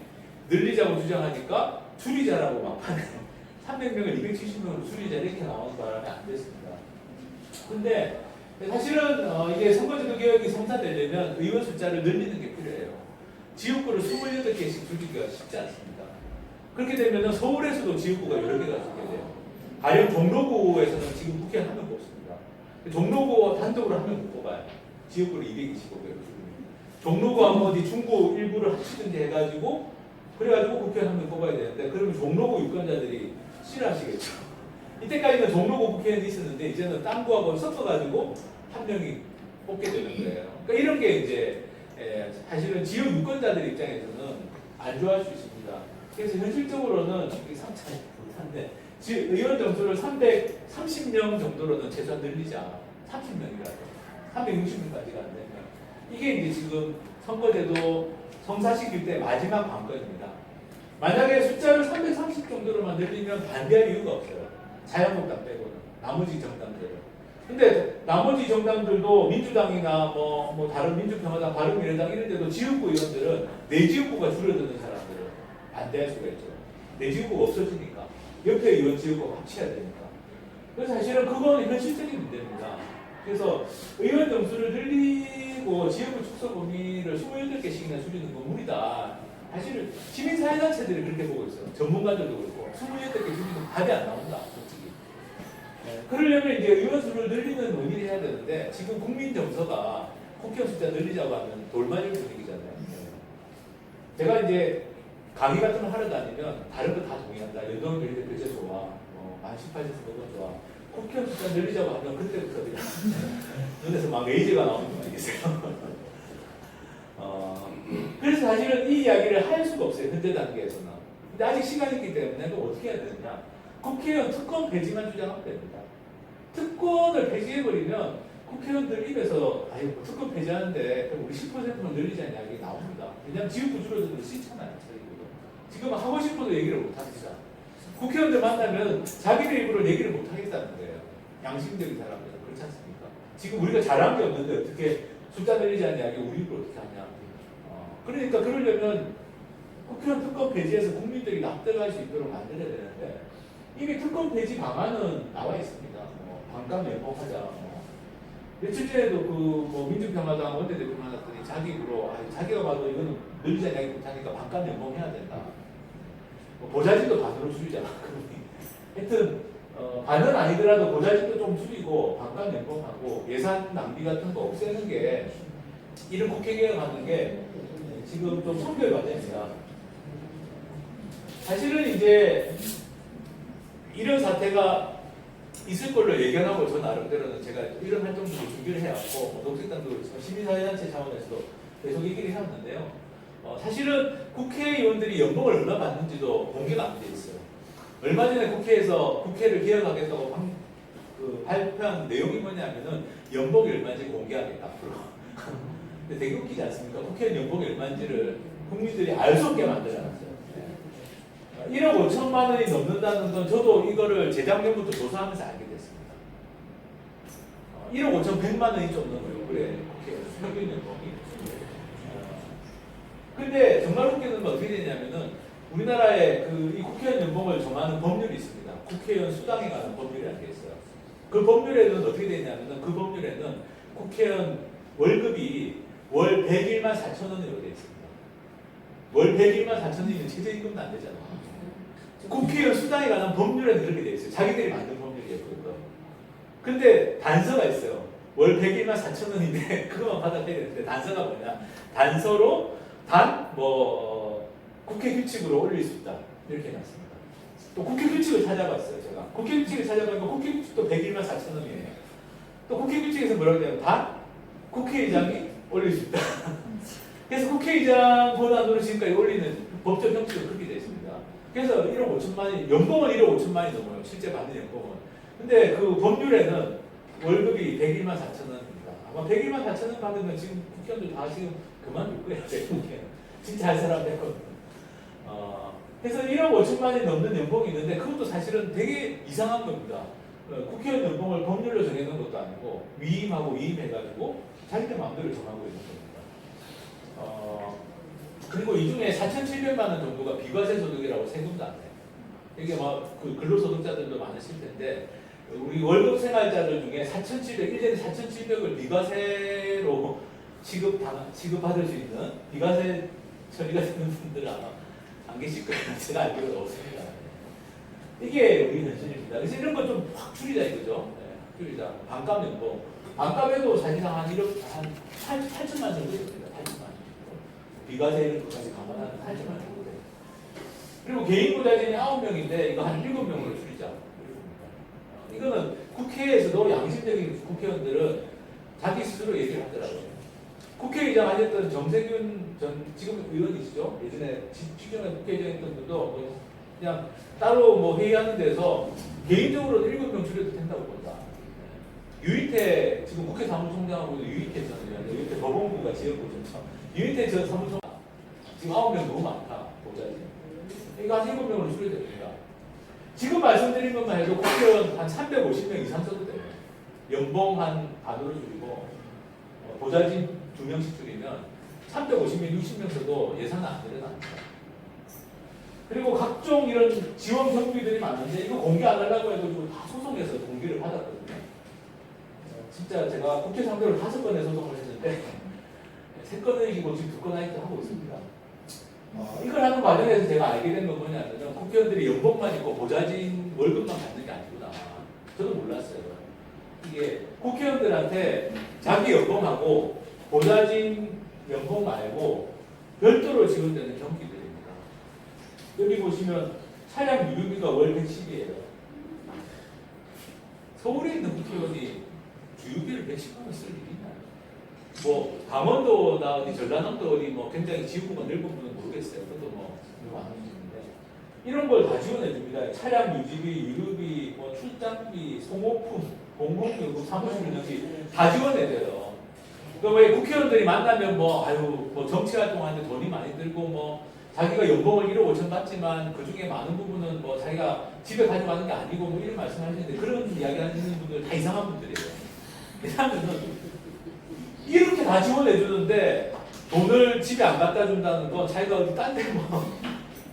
늘리자고 주장하니까 줄이자라고 막하네요. 300명을 270명으로 줄이자 이렇게 나오는 바람에 안 됐습니다. 근데 사실은 이게 선거제도 개혁이 성사되려면 의원 숫자를 늘리는 게 필요해요. 지역구를 28개씩 줄이기가 쉽지 않습니다. 그렇게 되면 서울에서도 지역구가 여러 개가 줄게 돼요. 가령 종로구에서는 지금 국회의원 한 명도 없습니다. 종로구 단독으로 한 명 못 뽑아요. 지역구를 225개로 줄입니다. 종로구하고 어디 중구 일부를 합치든지 해가지고 그래가지고 국회의원 한 명 뽑아야 되는데 그러면 종로구 유권자들이 싫어하시겠죠. 이때까지는 종로구 국회의원이 있었는데 이제는 딴 구하고 섞어가지고 한 명이 뽑게 되는 거예요. 그러니까 이런 게 이제 사실은 지역 유권자들 입장에서는 안 좋아할 수 있습니다. 그래서 현실적으로는 이게 상당히 못한데 의원 정수를 330명 정도로는 최소한 늘리자. 30명이라도 360명까지가 안 되면 이게 이제 지금 선거제도 성사시킬 때 마지막 관건입니다. 만약에 숫자를 330 정도로만 늘리면 반대할 이유가 없어요. 자유한국당 빼고는 나머지 정당들은. 근데 나머지 정당들도 민주당이나 뭐 다른 민주평화당, 바른미래당 이런 데도 지역구 의원들은 내 지역구가 줄어드는 사람들은 반대할 수가 있죠. 내 지역구가 없어지니까 옆에 의원 지역구가 합쳐야 되니까. 그래서 사실은 그건 현실적인 문제입니다. 그래서 의원 정수를 늘리고 지역구 축소 범위를 28개씩이나 줄이는 건 무리다. 사실 시민사회단체들이 그렇게 보고 있어요. 전문가들도 그렇고 28개 줄이면 답이 안 나온다. 솔직히. 그러려면 이제 의원 수를 늘리는 논의를 해야 되는데 지금 국민 정서가 국회의원 숫자 늘리자고 하면 돌맞을 분위기잖아요. 제가 이제 강의 같은 거 하러 다니면 다른 거 다 동의한다. 연동형 비례대표 좋아. 만 18세에서 너무 좋아. 국회의원 숫자 늘리자고 하면 그때부터 눈에서 막 레이저가 나오는 거 아니겠어요? 그래서 사실은 이 이야기를 할 수가 없어요. 현재 단계에서는. 근데 아직 시간이 있기 때문에 또 어떻게 해야 되느냐. 국회의원 특권 폐지만 주장하면 됩니다. 특권을 폐지해버리면 국회의원들 입에서 아유 특권 폐지하는데 그럼 우리 10%만 늘리자는 이야기 나옵니다. 왜냐하면 지역구 줄어드는 거 싫잖아요. 지금 하고 싶어도 얘기를 못합니다. 국회의원들 만나면 자기들 입으로 얘기를 못하겠다는 거예요. 양심적인 사람들은 그렇지 않습니까? 지금 우리가 잘한 게 없는데 어떻게 숫자 늘리자는 이야기 우리 입으로 어떻게 하냐. 그러니까 그러려면 국회의원 특권 폐지해서 국민들이 납득할 수 있도록 만들어야 되는데 이미 특권 폐지 방안은 나와 있습니다. 반값 연봉하자. 며칠 전에도 그 민주평화당 원내대표 만났더니 자기 입으로 자기가 봐도 이거는 늘리자는 이야기 못하니까 반값 연봉해야 된다. 보좌진도 반으로 줄이자. 하여튼 반은 아니더라도 보좌진도 좀 줄이고 반값 연봉하고 예산 낭비 같은 거 없애는 게 이런 국회 개혁하는 게 지금 좀 선별 과제입니다. 사실은 이제 이런 사태가 있을 걸로 예견하고 저 나름대로는 제가 이런 활동들을 준비를 해왔고 녹색당도 시민사회단체 차원에서도 계속 얘기를 해왔는데요. 사실은 국회의원들이 연봉을 얼마 받는지도 공개가 안 돼 있어요. 얼마 전에 국회에서 국회를 개혁하겠다고 발표한 내용이 뭐냐면은 연봉이 얼마인지 공개하겠다 앞으로. 근데 되게 웃기지 않습니까? 국회의원 연봉이 얼마인지를 국민들이 알 수 없게 만들어놨어요. 1억 5천만 원이 넘는다는 건 저도 이거를 재작년부터 조사하면서 알게 됐습니다. 1억 5천 100만 원이 좀 넘어요. 그래, 국회의원 평균 연봉이. 근데 정말 웃기는 건 어떻게 되냐면은 우리나라에 이 국회의원 연봉을 정하는 법률이 있습니다. 국회의원 수당에 관한 법률이라는 게 있어요. 그 법률에는 어떻게 되냐면은 그 법률에는 국회의원 월급이 월 101만 4천 원으로 되어 있습니다. 월 101만 4천 원이면 최저임금도 안 되잖아요. 국회의원 수당에 관한 법률에는 그렇게 되어 있어요. 자기들이 만든 법률이에요. 그거. 근데 단서가 있어요. 월 101만 4천 원인데 그것만 받아야 되는데 단서가 뭐냐. 단서로 국회 규칙으로 올릴 수 있다. 이렇게 해놨습니다. 또 국회 규칙을 찾아봤어요. 제가. 국회 규칙을 찾아보니까 국회 규칙도 101만 4천 원이에요. 또 국회 규칙에서 뭐라고 하냐면 국회의장이 올릴 수 있다. 그래서 국회의장 권한으로 지금까지 올리는 법적 형식은 그렇게 되어 있습니다. 그래서 1억 5천만 원, 연봉은 1억 5천만이 넘어요. 실제 받는 연봉은. 근데 그 법률에는 월급이 101만 4천 원입니다. 아마 101만 4천 원 받으면 지금 국회의원들 다 지금 그만둘 거예요. 진짜 할 사람 됐거든요. 그래서 1억 5천만 원이 넘는 연봉이 있는데 그것도 사실은 되게 이상한 겁니다. 국회의원 연봉을 법률로 정해놓은 것도 아니고 위임하고 위임해가지고 자기들 마음대로 정하고 있는 겁니다. 그리고 이 중에 4,700만 원 정도가 비과세 소득이라고 세금도 안 돼요. 이게 그 근로소득자들도 많으실 텐데 우리 월급 생활자들 중에 1년에 4,700을 비과세로 취급받을 수 있는 비과세 처리가 되는 분들은 아마 안 계실 거예요. 제가 알기로는 없습니다. 이게 우리 현실입니다. 그래서 이런 거 좀 확 줄이자 이거죠. 네, 줄이자. 반값 연봉. 반값에도 사실상 한 8천만 정도 됩니다. 8천만. 비과세 이런 것까지 감안하면 8천만 정도 돼요. 그리고 개인 보좌진이 9명인데 이거 한 7명으로 줄이자. 이거는 국회에서도 양심적인 국회의원들은 자기 스스로 얘기를 하더라고요. 국회의장 하셨던 정세균 지금 의원이시죠? 예전에 취정의 국회의장이었던 분도 그냥 따로 회의하는 데서 개인적으로 7명 줄여도 된다고 본다. 유이태 지금 국회 사무총장하고 유이태 전 의원, 유이태 법원부가 지역구 전처 유이태 전 사무총장 지금 9명 너무 많다 보자지. 이거 한 7명으로 줄여야 됩니다. 지금 말씀드린 것만 해도 국회의원 한 350명 이상 써도 돼요. 연봉 한 반으로 줄이고 보좌진 2명씩 줄이면 350명, 60명 써도 예산은 안 늘어납니다. 그리고 각종 이런 지원 경비들이 많은데 이거 공개 안 하려고 해도 다 소송해서 공개를 받았거든요. 진짜 제가 국회 상대로 5건의 소송을 했는데 3건을 이기고 지금 2건 아직도 하고 있습니다. 이걸 하는 과정에서 제가 알게 된 건 뭐냐면 국회의원들이 연봉만 있고 보좌진 월급만 받는 게 아니구나. 저도 몰랐어요. 이게 국회의원들한테 자기 연봉하고 보좌진 연봉 말고 별도로 지원되는 경비들입니다. 여기 보시면 차량 유류비가 월 110이에요. 서울에 있는 국회의원이 주유비를 110만 원 쓸 일이 있나요? 뭐 강원도나 어디 전라남도 어디 뭐 굉장히 지역구가 넓은 분은 모르겠어요. 그것도 뭐 많은 분인데 이런 걸 다 지원해 줍니다. 차량 유지비, 유류비, 뭐 출장비, 소모품, 공공요금, 사무실 운영비 다 지원해 줘요. 그러니까 왜 국회의원들이 만나면 뭐 정치 활동하는데 돈이 많이 들고 뭐 자기가 연봉을 1억 5천 받지만 그 중에 많은 부분은 뭐 자기가 집에 가져가는 게 아니고 뭐 이런 말씀하시는데 그런 이야기 하시는 분들 다 이상한 분들이에요. 왜냐하면 이렇게 다 지원해 주는데 돈을 집에 안 갖다 준다는 건 자기가 어디 딴 데 뭐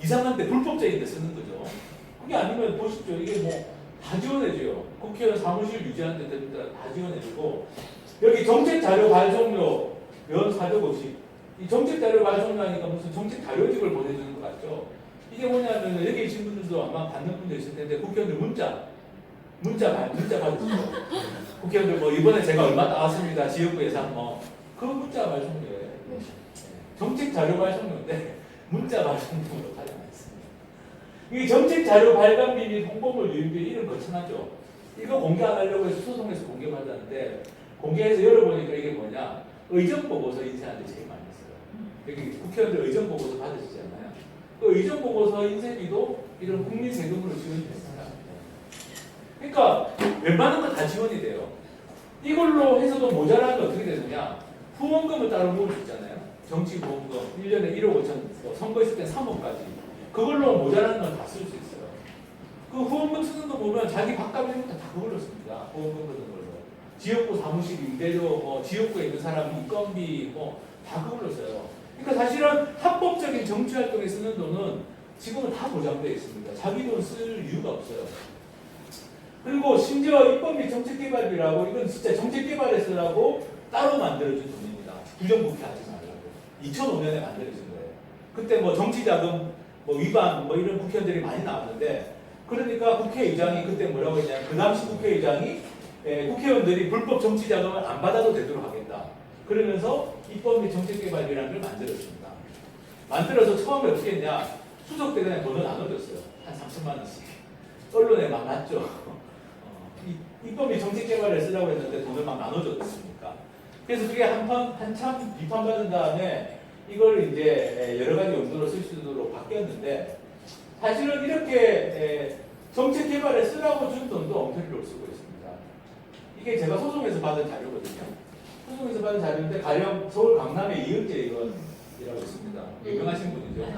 이상한 데 불법적인 데 쓰는 거죠. 그게 아니면 보십시오. 이게 뭐 다 지원해 줘요. 국회의원 사무실 유지하는 데 다 지원해 주고 여기 정책 자료 발송료 연 450. 이 정책 자료 발송료하니까 무슨 정책 자료집을 보내주는 것 같죠. 이게 뭐냐면 여기 계신 분들도 아마 받는 분들 있을 텐데 국회의원들 문자 받으시죠. 국회의원들 뭐 이번에 제가 얼마 나왔습니다. 지역구 예산 그 문자 발송료예요. 정책 자료 발송료인데 문자 발송료로 가장 많습니다. 이 정책 자료 발간비 및 홍보물 유인비 이런 거창하죠. 이거 공개 안 하려고 해서 소송에서 공개받았는데 공개해서 열어보니까 이게 뭐냐 의정 보고서 인쇄하는데 제일 많이 써요. 여기 국회의원들 의정 보고서 받으시잖아요. 그 의정 보고서 인쇄비도 이런 국민 세금으로 지원이 됩니다. 그러니까 웬만한 건 다 지원이 돼요. 이걸로 해서도 모자라는 게 어떻게 되느냐? 후원금을 따로 모을 수 있잖아요. 정치 후원금 1년에 1억 5천, 선거 있을 때 3억까지. 그걸로 모자라는 건 다 쓸 수 있어요. 그 후원금 쓰는 거 보면 자기 밥값부터 다 그걸로 씁니다. 후원금 쓰는 걸로. 지역구 사무실 임대료, 지역구에 있는 사람 인건비 다 그걸로 써요. 그러니까 사실은 합법적인 정치 활동에 쓰는 돈은 지금은 다 보장되어 있습니다. 자기 돈 쓸 이유가 없어요. 그리고 심지어 입법 및 정책개발비라고 이건 진짜 정책개발에 쓰라고 따로 만들어진 돈입니다. 부정부패 하지 말라고. 2005년에 만들어진 거예요. 그때 뭐 정치자금 위반 이런 국회의원들이 많이 나왔는데 그러니까 국회의장이 그때 뭐라고 했냐면 그 당시 국회의장이 국회의원들이 불법 정치자금을 안 받아도 되도록 하겠다. 그러면서 입법 및 정책개발비라는 걸 만들었습니다. 만들어서 처음에 어떻게 했냐 수석 때 그냥 돈을 나눠줬어요. 한 3천만 원씩. 언론에 막 났죠. 입법 및 정책개발에 쓰라고 했는데 돈을 막 나눠줬습니까? 그래서 그게 한참 비판받은 다음에 이걸 이제 여러 가지 용도로 쓸 수 있도록 바뀌었는데 사실은 이렇게 정책 개발에 쓰라고 준 돈도 엉터리로 쓰고 있습니다. 이게 제가 소송에서 받은 자료거든요. 소송에서 받은 자료인데 가령 서울 강남의 이은재 의원이라고 있습니다. 유명하신 분이죠.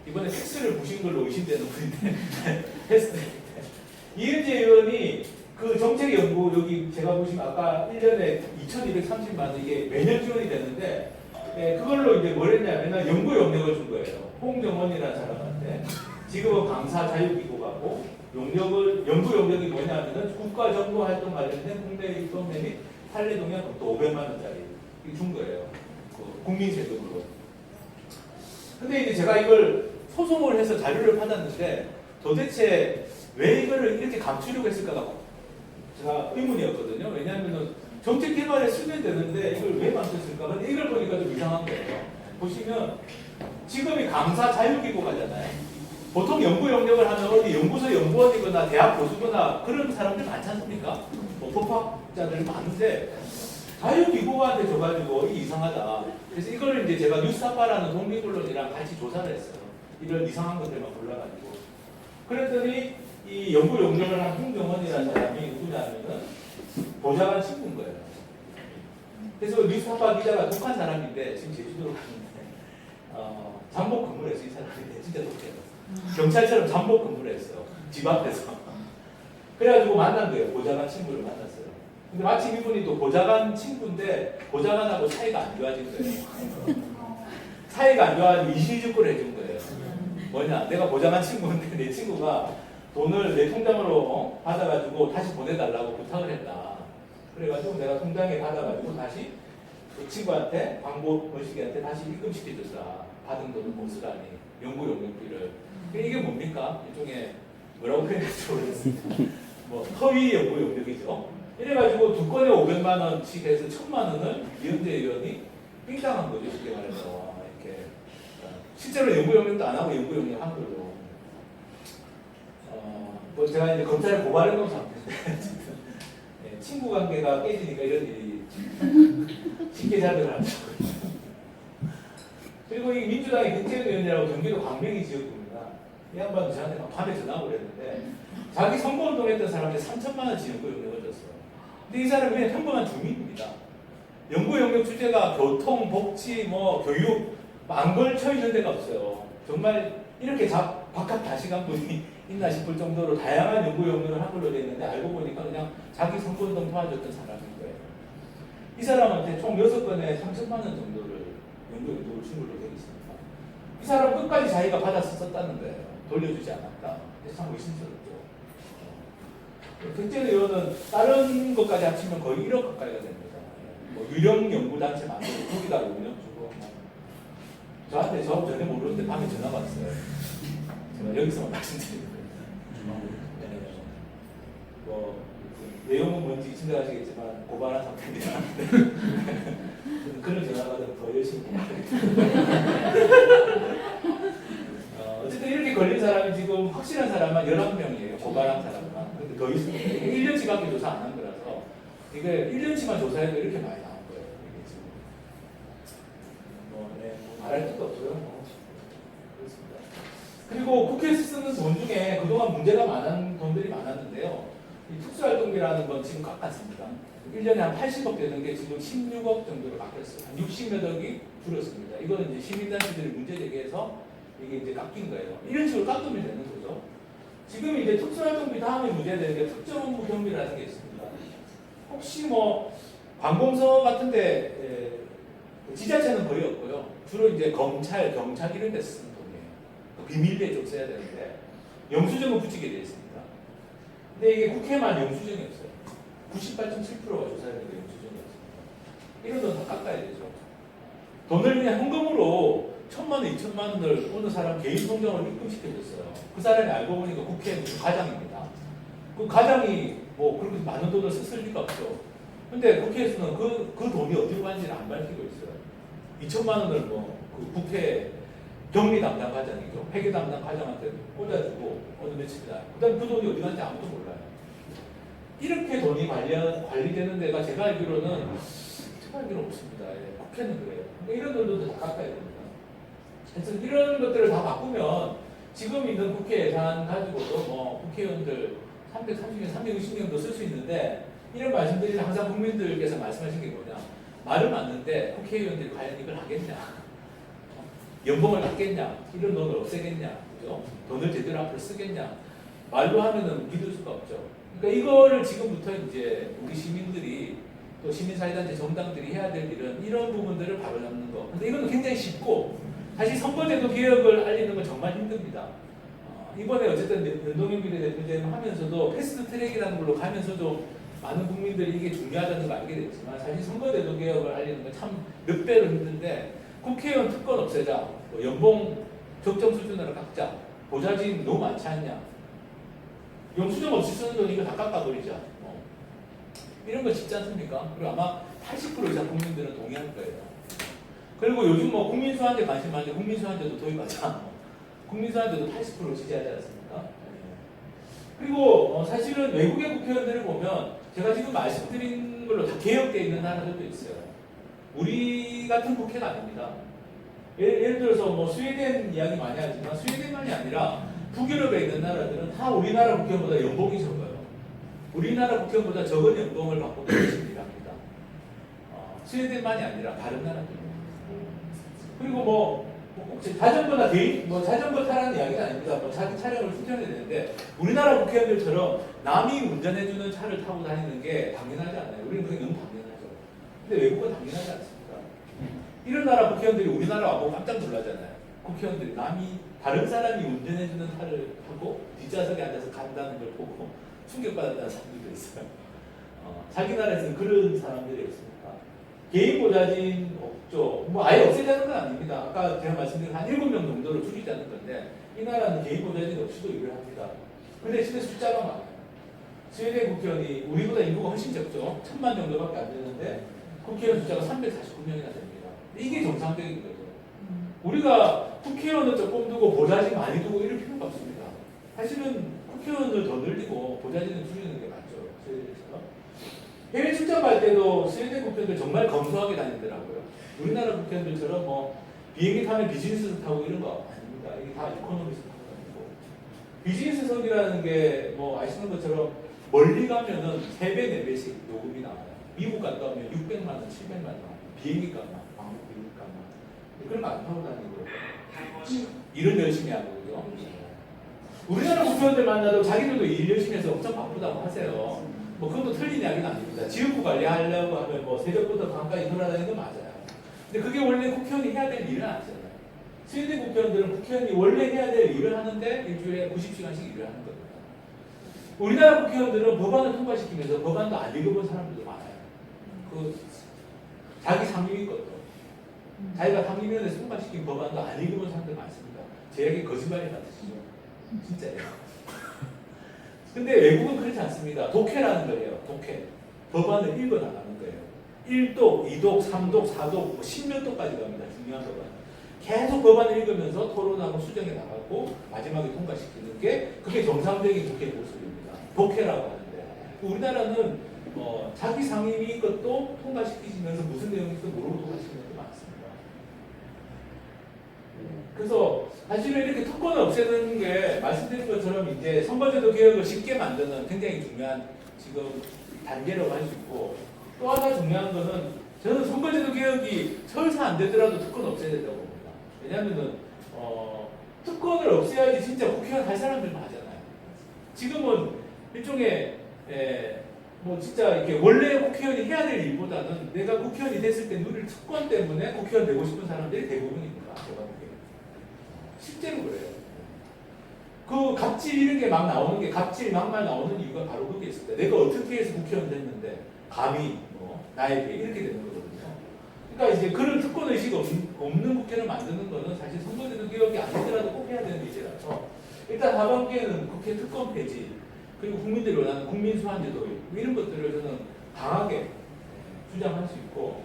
이번에 팩스를 부신 걸로 의심되는 분인데 했을 때 이은재 의원이 그 정책연구 여기 제가 보시면 아까 1년에 2,230만 원 이게 매년 지원이 되는데 그걸로 이제 뭘 했냐면 연구 용역을 준 거예요. 홍정원이라는 사람한테 지금은 강사 자유기구가고 연구 용역이 뭐냐면은 국가 정보 활동 관련된 국내 입법례 및 판례 동향 또 500만 원짜리 준 거예요. 그 국민 세금으로. 근데 이제 제가 이걸 소송을 해서 자료를 받았는데 도대체 왜 이거를 이렇게 감추려고 했을까가 제가 의문이었거든요. 왜냐하면 정책 개발에 쓰면 되는데 이걸 왜 만들었을까? 근데 이걸 보니까 좀 이상한 거예요. 보시면 지금이 강사 자유기구가잖아요. 보통 연구 영역을 하면 어디 연구소 연구원이거나 대학 교수거나 그런 사람들 많지 않습니까? 법학자들 많은데 자유기구한테 줘가지고 이게 이상하다. 그래서 이걸 이제 제가 뉴스타파라는 독립언론이랑 같이 조사를 했어요. 이런 이상한 것들만 골라가지고. 그랬더니 이 연구 용역을 한 홍정원이라는 사람이 누구냐면은 보좌관 친구인 거예요. 그래서 뉴스타파 기자가 독한 사람인데 지금 제주도로 갔는데 잠복 근무를 했어요. 이 사람인데 진짜 독해요. 경찰처럼 잠복 근무를 했어요. 집 앞에서. 그래가지고 만난 거예요. 보좌관 친구를 만났어요. 근데 마침 이분이 또 보좌관 친구인데 보좌관하고 사이가 안 좋아진 거예요. 사이가 안 좋아지고 이실직고를 해준 거예요. 뭐냐? 내가 보좌관 친구인데 내 친구가 돈을 내 통장으로 받아가지고 다시 보내달라고 부탁을 했다. 그래가지고 내가 통장에 받아가지고 다시 그 친구한테 광고 거시기한테 다시 입금시켜줬다. 받은 돈을 못 쓰다니 연구 용역비를. 이게 뭡니까? 일종의 뭐라고 표현할지 모르겠습니다. 뭐 허위 연구 용역이죠. 이래가지고 두 건에 500만 원씩 해서 1000만 원을 이현재 의원이 삥당한 거죠. 쉽게 말해서 이렇게 실제로 연구 용역도 안 하고 연구 용역 한 걸로. 뭐 제가 이제 검찰에 고발해 놓은 상태인데 네, 친구 관계가 깨지니까 이런 일이 쉽게 잘 일어나더라고요. 그리고 이 민주당의 국회의원이라고 경기도 광명이 지역구입니다. 이 양반도 저한테 막 밤에 전화하고 그랬는데 자기 선거운동했던 사람한테 3천만 원치 연구 용역을 줬어요. 근데 이 사람은 그냥 평범한 주민입니다. 연구 용역 주제가 교통, 복지, 뭐 교육 안 걸쳐 있는 데가 없어요. 정말 이렇게 박학다식한 분이 있나 싶을 정도로 다양한 연구 용역을 한 걸로 되어 있는데 알고 보니까 그냥 자기 선거운동 도와줬던 사람인 거예요. 이 사람한테 총 6건에 3천만 원 정도를 연구 용역을 준 걸로 되어 있습니다. 이 사람 끝까지 자기가 받아서 썼다는 거예요. 돌려주지 않았다. 그래서 참 의심스럽죠. 백재현 의원은 다른 것까지 합치면 거의 1억 가까이가 됩니다. 뭐 유령 연구단체 만들고 거기다가 운영 주고 저한테 저 전혀 모르는데 밤에 전화가 왔어요. 제가 여기서만 말씀드리는 겁니다. 뭐 내용은 뭔지 짐작하시겠지만 고발한 상태입니다. 저는 그런 전화가 더 열심히 어쨌든 이렇게 걸린 사람이 지금 확실한 사람만 11명이에요. 고발한 사람만. 근데 더 있습니다. 이게 1년치밖에 조사 안 한 거라서 이게 1년치만 조사해도 이렇게 많이 나온 거예요. 이게 지금. 네, 말할 것도 없고요. 그렇습니다. 그리고 국회에서 쓰는 돈 중에 그동안 문제가 많은 돈들이 많았는데요. 이 특수활동비라는 건 지금 깎았습니다. 1년에 한 80억 되는 게 지금 16억 정도로 바뀌었어요. 한 60몇 억이 줄었습니다. 이거는 이제 시민단체들이 문제 제기해서 이게 이제 깎인 거예요. 이런 식으로 깎으면 되는 거죠. 지금 이제 특수활동비 다음에 문제되는 게 특정업무 경비라는 게 있습니다. 혹시 뭐 관공서 같은데 지자체는 거의 없고요. 주로 이제 검찰, 경찰 이런 데 쓰는 돈이에요. 비밀리에 좀 써야 되는데 영수증은 붙이게 되어 있습니다. 근데 이게 국회만 영수증이 없어요. 98.7%가 조사했는데 영수증이 없습니다. 이런 돈 다 깎아야 되죠. 돈을 그냥 현금으로 1,000만 원, 2,000만 원을 어느 사람 개인 통장으로 입금시켜줬어요. 그 사람이 알고 보니까 국회 무슨 과장입니다. 그 과장이 뭐 그렇게 많은 돈을 쓸 리가 없죠. 근데 국회에서는 그 돈이 어디로 가는지를 안 밝히고 있어요. 2,000만 원을 그 국회 경리 담당 과장이죠. 회계 담당 과장한테 꽂아주고 어느 며칠이나. 그 다음에 그 돈이 어디 갔는지 아무도 몰라요. 이렇게 돈이 관리되는 데가 제가 알기로는 없습니다. 예, 국회는 그래요. 이런 돈도 다 깎아야 됩니다. 그래서 이런 것들을 다 바꾸면 지금 있는 국회 예산 가지고도 뭐 국회의원들 330명, 360명도 쓸 수 있는데 이런 말씀들이 항상 국민들께서 말씀하신 게 뭐냐. 말은 맞는데 국회의원들이 과연 이걸 하겠냐. 연봉을 받겠냐. 이런 돈을 없애겠냐. 그죠? 돈을 제대로 앞으로 쓰겠냐. 말로 하면은 믿을 수가 없죠. 그러니까 이거를 지금부터 이제 우리 시민들이 또 시민사회단체 정당들이 해야 될 일은 이런 부분들을 바로잡는 거. 근데 이건 굉장히 쉽고 사실 선거제도 개혁을 알리는 건 정말 힘듭니다. 이번에 어쨌든 연동형 비례대표제를 하면서도 패스트트랙이라는 걸로 가면서도 많은 국민들이 이게 중요하다는 걸 알게 됐지만 사실 선거제도 개혁을 알리는 건 참 몇 배로 힘든데 국회의원 특권 없애자, 뭐 연봉 적정 수준으로 깎자, 보좌진 너무 많지 않냐, 영수증 없이 쓰는 돈 이거 다 깎아버리자. 이런 거 쉽지 않습니까? 그리고 아마 80% 이상 국민들은 동의할 거예요. 그리고 요즘 뭐 국민수환제 관심 많은데 국민수환제도 도입하자. 국민수환제도 80% 지지하지 않습니까? 그리고 사실은 외국의 국회의원들을 보면 제가 지금 말씀드린 걸로 다 개혁되어 있는 나라들도 있어요. 우리 같은 국회가 아닙니다. 예를 들어서 뭐 스웨덴 이야기 많이 하지만 스웨덴만이 아니라 북유럽에 있는 나라들은 다 우리나라 국회의원보다 연봉이 적어요. 우리나라 국회의원보다 적은 연봉을 받고 열심히 일합니다. 스웨덴만이 아니라 다른 나라들. 그리고 뭐 자전거나 개인, 뭐 자전거 타라는 이야기가 아닙니다. 뭐 자기 차량을 추천해야 되는데 우리나라 국회의원들처럼 남이 운전해주는 차를 타고 다니는 게 당연하지 않아요. 우리는 그게 너무 당연하죠. 근데 외국은 당연하지 않습니다. 이런 나라 국회의원들이 우리나라 와보고 깜짝 놀라잖아요. 국회의원들이 다른 사람이 운전해주는 차를 타고 뒷좌석에 앉아서 간다는 걸 보고 충격받았다는 사람들도 있어요. 자기 나라에서는 그런 사람들이 없습니다. 개인 보좌진 없죠. 뭐 아예 없애자는 건 아닙니다. 아까 제가 말씀드린 한 7명 정도로 줄이자는 건데 이 나라는 개인 보좌진 없이도 일을 합니다. 근데 진짜 숫자가 많아요. 스웨덴 국회의원이 우리보다 인구가 훨씬 적죠. 1000만 정도밖에 안 되는데 국회의원 숫자가 349명이나 됩니다. 이게 정상적인 거죠. 우리가 국회의원을 조금 두고 보좌진 많이 두고 이럴 필요가 없습니다. 사실은 국회의원을 더 늘리고 보좌진을 줄이는 게 맞죠. 스웨덴에서. 해외 출장 갈 때도 스웨덴 국회의원들 정말 검소하게 다니더라고요. 우리나라 국회의원들처럼 뭐 비행기 타면 비즈니스석 타고 이런 거 아닙니다. 이게 다 이코노미석 타고 다니고. 비즈니스석이라는 게 뭐 아시는 것처럼 멀리 가면은 3배, 4배씩 요금이 나와요. 미국 갔다 오면 600만 원, 700만 원, 비행기 값만, 한국 비행기 값만. 그런 거 안 타고 다니고 일은 열심히 하고 그죠. 우리나라 국회의원들 만나도 자기들도 일 열심히 해서 엄청 바쁘다고 하세요. 뭐 그것도 틀린 이야기는 아닙니다. 지역구 관리하려고 하면 뭐 세력부터 강가에 돌아다니는 건 맞아요. 근데 그게 원래 국회의원이 해야 될 일은 아니잖아요. 스웨덴 국회의원들은 국회의원이 원래 해야 될 일을 하는데 일주일에 90시간씩 일을 하는 겁니다. 우리나라 국회의원들은 법안을 통과시키면서 법안도 안 읽어본 사람들도 많아요. 그 자기 상임위 것도 자기가 상임위원회에서 통과시킨 법안도 안 읽어본 사람들 많습니다. 제 얘기 거짓말이 같으시죠? 진짜예요. 근데 외국은 그렇지 않습니다. 독해라는 거예요. 독해. 법안을 읽어 나가는 거예요. 1독, 2독, 3독, 4독, 뭐 10몇 독까지 갑니다. 중요한 법안. 계속 법안을 읽으면서 토론하고 수정해 나가고 마지막에 통과시키는 게 그게 정상적인 독해 모습입니다. 독해라고 하는데 우리나라는 자기 상임위 것도 통과시키시면서 무슨 내용인지 모르고 통과시키는 게 많습니다. 그래서 사실은 이렇게 특권을 없애는 게 말씀드린 것처럼 이제 선거제도 개혁을 쉽게 만드는 굉장히 중요한 지금 단계라고 할 수 있고 또 하나 중요한 거는 저는 선거제도 개혁이 설사 안 되더라도 특권 없애야 된다고 봅니다. 왜냐하면은 특권을 없애야지 진짜 국회의원 할 사람들 많잖아요. 지금은 일종의 뭐 진짜 이렇게 원래 국회의원이 해야 될 일보다는 내가 국회의원이 됐을 때 누릴 특권 때문에 국회의원 되고 싶은 사람들이 대부분입니다. 제가 보기에는. 실제로 그래요. 그 갑질 이런 게 막 나오는 게 갑질 막말 나오는 이유가 바로 그게 있을 때 내가 어떻게 해서 국회의원 됐는데 감히 뭐 나에게 이렇게 되는 거거든요. 그러니까 이제 그런 특권 의식 없는 국회를 만드는 거는 사실 선거제도 개혁이 아니더라도 꼭 해야 되는 일이라서 일단 하반기에는 국회 특권 폐지 그리고 국민들이 원하는 국민 수환제도 이런 것들을 저는 강하게 주장할 수 있고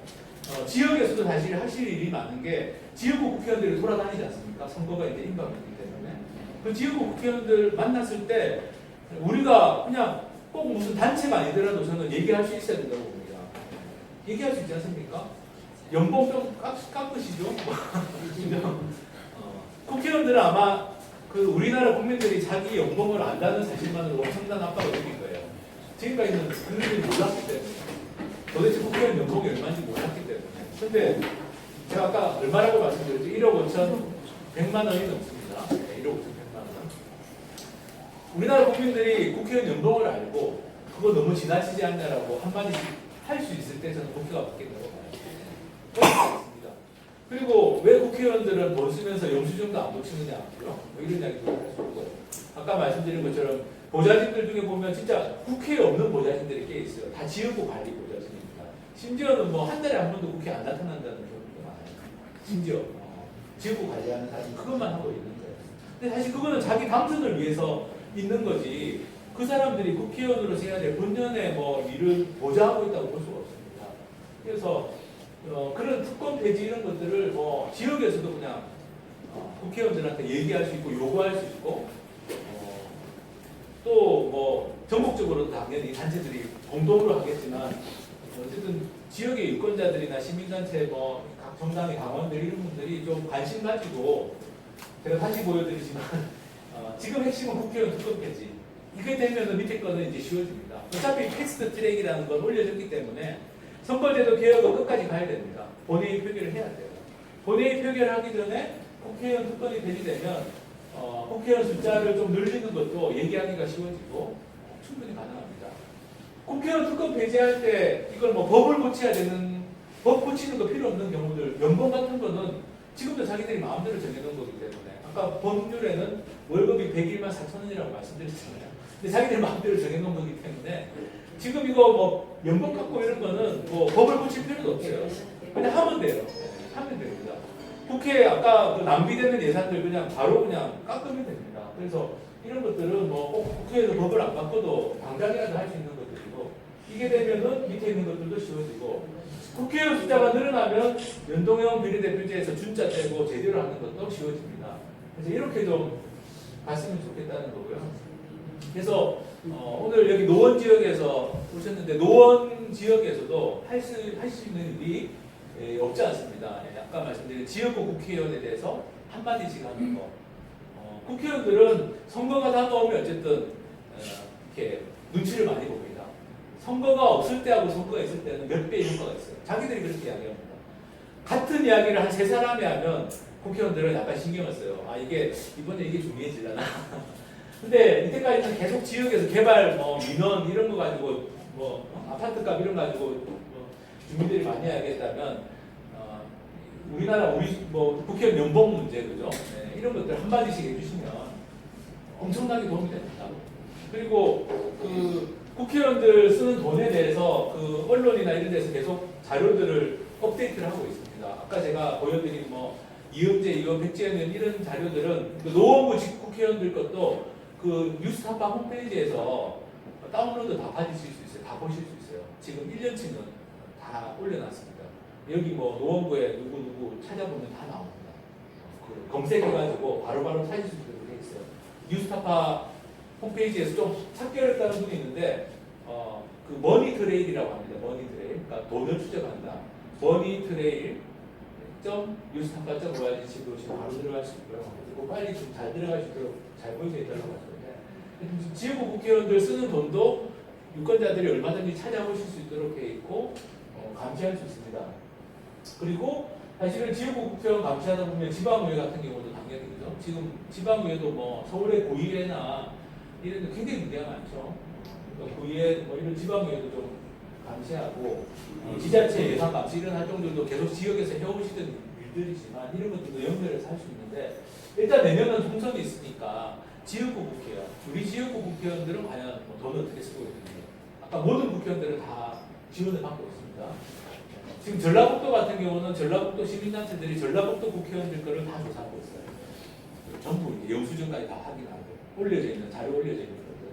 지역에서도 사실 하실 일이 많은 게 지역구 국회의원들이 돌아다니지 않습니까? 선거가 이제 임박이기 때문에 그 지역구 국회의원들 만났을 때 우리가 그냥 꼭 무슨 단체가 아니더라도 저는 얘기할 수 있어야 된다고 봅니다. 얘기할 수 있지 않습니까? 연봉 좀 깎으시죠? 국회의원들은 아마 그 우리나라 국민들이 자기 연봉을 안다는 사실만으로 엄청난 압박을 느낄 거예요. 지금까지는 국민들이 몰랐기 때문에 도대체 국회의원 연봉이 얼마인지 몰랐기 때문에. 근데 제가 아까 얼마라고 말씀드렸죠? 1억 5천 100만 원이 넘습니다. 네, 1억 5천 100만 원. 우리나라 국민들이 국회의원 연봉을 알고 그거 너무 지나치지 않냐라고 한마디씩 할 수 있을 때 저는 국회가 바뀐다고 봐요. 그리고 왜 국회의원들은 돈 쓰면서 영수증도 안 붙이느냐 뭐 이런 이야기도 할 수 있고 아까 말씀드린 것처럼 보좌진들 중에 보면 진짜 국회에 없는 보좌진들이 꽤 있어요. 다 지역구 관리 보좌진입니다. 심지어는 뭐 한 달에 한 번도 국회에 안 나타난다는 경우도 많아요. 심지어 지역구 관리하는 사람이 그것만 하고 있는 거예요. 근데 사실 그거는 자기 당선을 위해서 있는 거지 그 사람들이 국회의원으로서 해야 될 본연의 뭐 일을 보좌하고 있다고 볼 수가 없습니다. 그래서 그런 특권 폐지 이런 것들을 뭐 지역에서도 그냥 국회의원들한테 얘기할 수 있고 요구할 수 있고 또 뭐 전국적으로도 당연히 단체들이 공동으로 하겠지만 어쨌든 지역의 유권자들이나 시민단체 뭐 각 정당의 당원들 이런 분들이 좀 관심 가지고 제가 다시 보여드리지만 지금 핵심은 국회의원 특권 폐지 이게 되면 밑에 거는 이제 쉬워집니다. 어차피 패스트 트랙이라는 건 올려졌기 때문에 선거제도 개혁은 끝까지 가야 됩니다. 본회의 표결을 해야 돼요. 본회의 표결하기 전에 국회의원 특권이 폐지되면 국회의원 숫자를 좀 늘리는 것도 얘기하기가 쉬워지고 충분히 가능합니다. 국회의원 특권 폐지할 때 이걸 뭐 법을 고쳐야 되는, 법 고치는 거 필요 없는 경우들, 연봉 같은 거는 지금도 자기들이 마음대로 정해놓은 거기 때문에, 아까 법률에는 월급이 100일만 4,000원이라고 말씀드렸잖아요. 근데 자기들 마음대로 정해놓은 거기 때문에 지금 이거 뭐 연봉 갖고 이런 거는 뭐 법을 고칠 필요도 없어요. 그냥 하면 돼요. 하면 됩니다. 국회에 아까 그 낭비되는 예산들 그냥 바로 그냥 깎으면 됩니다. 그래서 이런 것들은 뭐 꼭 국회에서 법을 안 바꿔도 당장이라도 할 수 있는 것들이고, 이게 되면은 밑에 있는 것들도 쉬워지고, 국회의원 숫자가 늘어나면 연동형 비례대표제에서 준자 떼고 제대로 하는 것도 쉬워집니다. 그래서 이렇게 좀 갔으면 좋겠다는 거고요. 그래서 오늘 여기 노원 지역에서 오셨는데, 노원 지역에서도 할 수 있는 일이 없지 않습니다. 아까 말씀드린 지역구 국회의원에 대해서 한마디씩 하는 거. 국회의원들은 선거가 다가오면 어쨌든 이렇게 눈치를 많이 봅니다. 선거가 없을 때하고 선거가 있을 때는 몇 배의 효과가 있어요. 자기들이 그렇게 이야기합니다. 같은 이야기를 한 세 사람이 하면 국회의원들은 약간 신경을 써요. 아, 이게 이번에 이게 중요해지려나. 근데 이때까지는 계속 지역에서 개발, 뭐 민원 이런 거 가지고 뭐 아파트값 이런 거 가지고 뭐 주민들이 많이 이야기했다면, 우리나라 뭐 국회의원 연봉 문제, 그죠? 네, 이런 것들 한마디씩 해주시면 엄청나게 도움이 됩니다. 그리고 그 국회의원들 쓰는 돈에 대해서 그 언론이나 이런 데서 계속 자료들을 업데이트를 하고 있습니다. 아까 제가 보여드린 뭐 이음재, 이원, 백지연 이런 자료들은 그 노원구 국회의원들 것도 그 뉴스타파 홈페이지에서 다운로드 다 받으실 수 있어요. 다 보실 수 있어요. 지금 1년치는 다 올려놨습니다. 여기 뭐 노원구에 누구 찾아보면 다 나옵니다. 그 검색해가지고 바로바로 찾을 수 있도록 돼 있어요. 뉴스타파 홈페이지에서 좀 찾기 어렵다는 분이 있는데, 그 머니트레일이라고 합니다. 머니트레일. 그러니까 돈을 추적한다. 머니트레일 뉴스타파.org 집으로 지금 바로 들어갈 수 있고요. 그리고 빨리 좀 잘 들어갈 수 있도록 잘 보여드리도록 하는데, 지역구 국회의원들 쓰는 돈도 유권자들이 얼마든지 찾아보실 수 있도록 돼 있고 감시할 수 있습니다. 그리고 사실은 지역구 국회의원 감시하다 보면 지방의회 같은 경우도 당연히 그죠. 지금 지방의회도 뭐 서울의 구의회나 이런 데 굉장히 문제가 많죠. 그러니까 구의회 뭐 이런 지방의회도 좀 감시하고, 지자체 예산 감시 이런 활동들도 계속 지역에서 해오시던 일들이지만 이런 것들도 연결해서 할 수 있는데, 일단 내년은 총선이 있으니까 지역구 국회의원, 우리 지역구 국회의원들은 과연 뭐 돈을 어떻게 쓰고 있는지, 아까 모든 국회의원들은 다 지원을 받고 있습니다. 지금 전라북도 같은 경우는 전라북도 시민단체들이 전라북도 국회의원들 거를 다 조사하고 있어요. 전부 이제 영수증까지 다 확인하고 올려져 있는 자료 올려져 있는 것들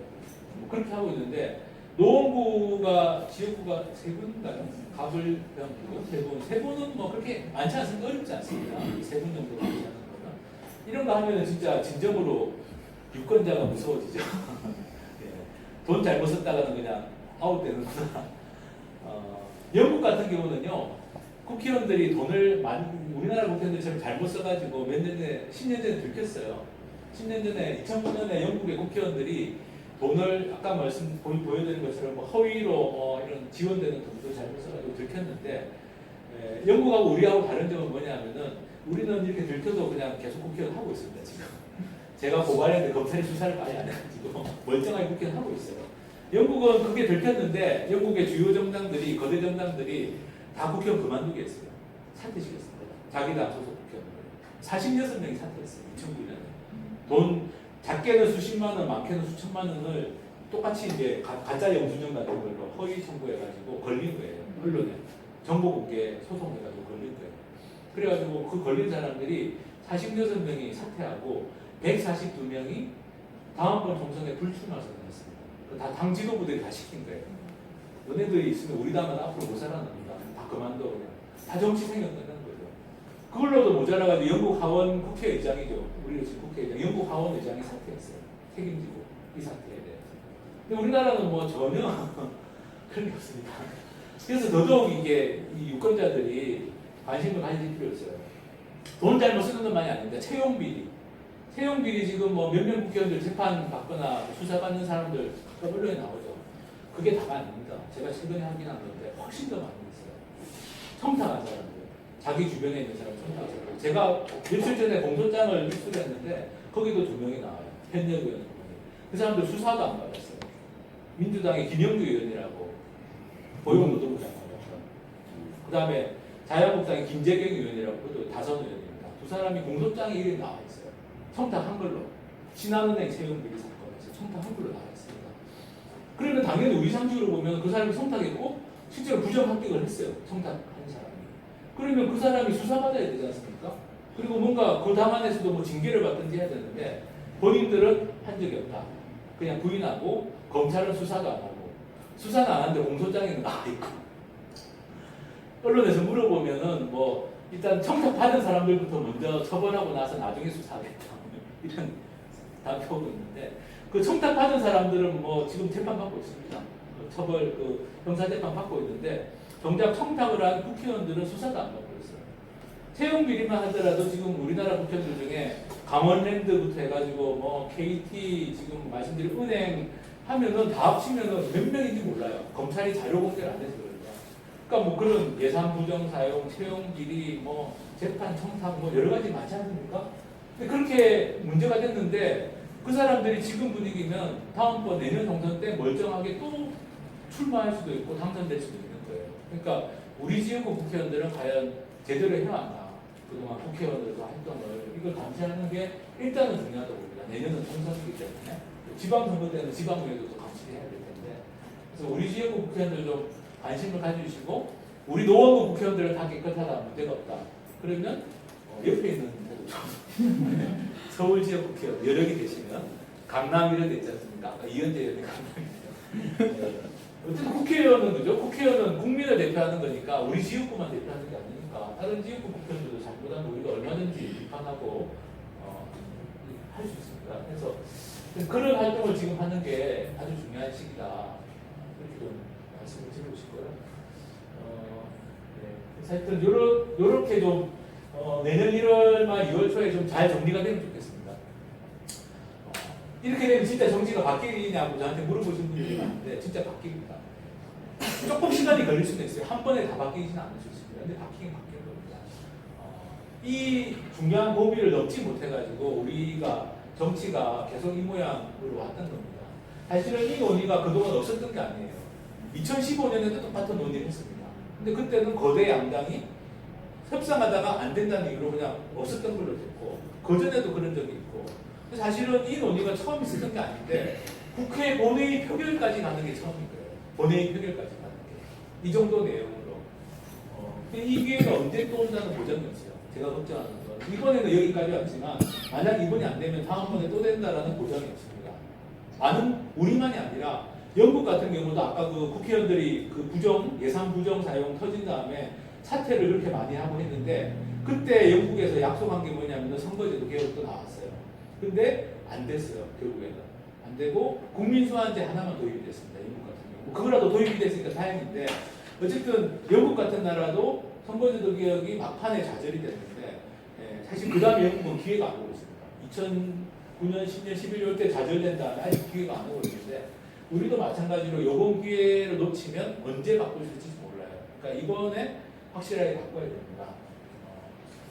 뭐 그렇게 하고 있는데, 노원구가 지역구가 세 분인가요? 가불병 세 분은 뭐 그렇게 많지 않습니다. 어렵지 않습니다. 세 분 정도 감시하는 거는 이런 거 하면은 진짜 진정으로 유권자가 무서워지죠. 예. 돈 잘못 썼다가는 그냥 아웃되는구나. 영국 같은 경우는요, 국회의원들이 돈을 우리나라 국회의원들처럼 잘못 써가지고 몇 년 전에, 10년 전에 들켰어요. 10년 전에, 2009년에 영국의 국회의원들이 돈을 아까 보여드린 것처럼 뭐 허위로 이런 지원되는 돈도 잘못 써가지고 들켰는데, 영국하고 우리하고 다른 점은 뭐냐면은 우리는 이렇게 들켜도 그냥 계속 국회의원 하고 있습니다, 지금. 제가 고발했는데 검찰이 수사를 많이 안 해가지고 멀쩡하게 국회의원 하고 있어요. 영국은 그게 들켰는데 영국의 주요 정당들이, 거대 정당들이 다 국회의원 그만두게 했어요. 사퇴시켰습니다. 자기 당 소속 국회의원들 46명이 사퇴했어요. 2009년에. 돈 작게는 수십만 원, 많게는 수천만 원을 똑같이 이제 가짜 영수증 같은 걸로 허위 청구해가지고 걸린 거예요. 언론에 정보국에 소송해가지고 걸린 거예요. 그래가지고 그 걸린 사람들이 46명이 사퇴하고 142명이 다음번 총선에 불출마 선언했습니다. 다 당 지도부들이 다 시킨 거예요. 너네들이 있으면 우리 당은 앞으로 못 살아납니다. 다 그만둬 그냥. 다 정치 생각 끝난 거죠. 그걸로도 모자라가지고 영국 하원 국회의장이죠. 우리가 지금 국회의장, 영국 하원 의장이 사퇴했어요. 책임지고 이 사태에 대해서. 근데 우리나라는 뭐 전혀 그런 게 없습니다. 그래서 더더욱 이게 이 유권자들이 관심을 가질 필요 있어요. 돈 잘못 쓰는 것만이 아닙니다. 채용 비리 지금 뭐 몇몇 국회의원들 재판 받거나 수사받는 사람들 언론에 나오죠. 그게 다가 아닙니다. 제가 최근에 확인한 건데 훨씬 더 많이 있어요. 청탁한 사람들. 자기 주변에 있는 사람 청탁하고 제가 며칠 전에 공소장을 입수를 했는데 거기도 2명이 나와요. 현역 의원. 그 사람들 수사도 안 받았어요. 민주당의 김영주 의원이라고 고용노동부 장관이었죠. 그 다음에 자유한국당의 김재경 의원이라고 그것도 다선 의원입니다. 두 사람이 공소장에 이름이 나와 있어요. 청탁한 걸로. 신한은행 채용 비리 사건에서 청탁한 걸로 나와 있습니다. 그러면 당연히 우리 상식으로 보면 그 사람이 청탁했고 실제로 부정 합격을 했어요. 청탁한 사람이. 그러면 그 사람이 수사받아야 되지 않습니까? 그리고 뭔가 그 당 안에서도 뭐 징계를 받든지 해야 되는데 본인들은 한 적이 없다. 그냥 부인하고 검찰은 수사도 안 하고 수사는 안 하는데 공소장에는 나와 있고 언론에서 물어보면은 뭐 일단 청탁 받은 사람들부터 먼저 처벌하고 나서 나중에 수사하겠다 이런 답변이 있는데 그 청탁 받은 사람들은 뭐 지금 재판 받고 있습니다. 그 처벌 그 형사 재판 받고 있는데 정작 청탁을 한 국회의원들은 수사도 안 받고 있어요. 채용 비리만 하더라도 지금 우리나라 국회의원들 중에 강원랜드부터 해가지고 뭐 KT 지금 말씀드린 은행 하면은 다 합치면은 몇 명인지 몰라요. 검찰이 자료 공개를 안 해서 그래요. 그러니까 뭐 그런 예산 부정 사용, 채용 비리, 뭐 재판 청탁 뭐 여러 가지 많지 않습니까? 근데 그렇게 문제가 됐는데 그 사람들이 지금 분위기면 다음번 내년 총선 때 멀쩡하게 또 출마할 수도 있고 당선될 수도 있는 거예요. 그러니까 우리 지역구 국회의원들은 과연 제대로 해왔나? 그동안 국회의원들과 활동을 이걸 감시하는 게 일단은 중요하다고 봅니다. 내년은 총선이기 때문에 지방선거 때는 지방의회도 감시를 해야 될 텐데 그래서 우리 지역구 국회의원들 좀 관심을 가지시고 우리 노원구 국회의원들은 다 깨끗하다 문제가 없다. 그러면 옆에 있는 서울 지역 국회의원 여러 개 계시면 강남 이런 데 있지 않습니까? 아까 이현재 의원이 강남이에요. 어쨌든 국회의원은 그죠? 국회의원은 국민을 대표하는 거니까 우리 지역구만 대표하는 게 아니니까 다른 지역구 국회의원들도 잘못하면 우리가 얼마든지 비판하고 할 수 있습니다. 그래서 그런 활동을 지금 하는 게 아주 중요한 시기다. 이렇게 좀 말씀을 드리고 싶고요. 네. 그래서 하여튼 요렇게 좀 내년 1월 말 2월 초에 좀 잘 정리가 되면 좋겠습니다. 이렇게 되면 진짜 정치가 바뀌냐고 저한테 물어보시는 분들이 많은데 진짜 바뀝니다. 조금 시간이 걸릴 수는 있어요. 한 번에 다 바뀌지는 않을 수 있습니다. 근데 바뀌긴 바뀔 겁니다. 이 중요한 고비를 넘지 못해가지고 우리가 정치가 계속 이 모양으로 왔던 겁니다. 사실은 이 논의가 그동안 없었던 게 아니에요. 2015년에도 똑같은 논의를 했습니다. 근데 그때는 거대 양당이 협상하다가 안 된다는 이유로 그냥 없었던 걸로 됐고 그전에도 그런 적이 있고 사실은 이 논의가 처음 있었던 게 아닌데 국회 본회의 표결까지 가는 게 처음인 거예요. 본회의 표결까지 가는 게. 이 정도 내용으로. 이 기회가 언제 또 온다는 보장이 없어요. 제가 걱정하는 건. 이번에는 여기까지 왔지만 만약 이번이 안 되면 다음번에 또 된다라는 보장이 없습니다. 많은 우리만이 아니라 영국 같은 경우도 아까 그 국회의원들이 그 예산 부정 사용 터진 다음에 사퇴를 그렇게 많이 하고 했는데 그때 영국에서 약속한 게 뭐냐면 선거제도 개혁도 나왔어요. 근데 안 됐어요. 결국에는. 안 되고 국민소환제 하나만 도입이 됐습니다. 영국 같은 경우. 그거라도 도입이 됐으니까 다행인데 어쨌든 영국 같은 나라도 선거제도 개혁이 막판에 좌절이 됐는데 사실 그 다음에 영국은 기회가 안 오고 있습니다. 2009년, 10년, 11월 때 좌절된 다음에 아직 기회가 안 오고 있는데 우리도 마찬가지로 이번 기회를 놓치면 언제 바꿀 수 있을지 몰라요. 그러니까 이번에 확실하게 바꿔야 됩니다.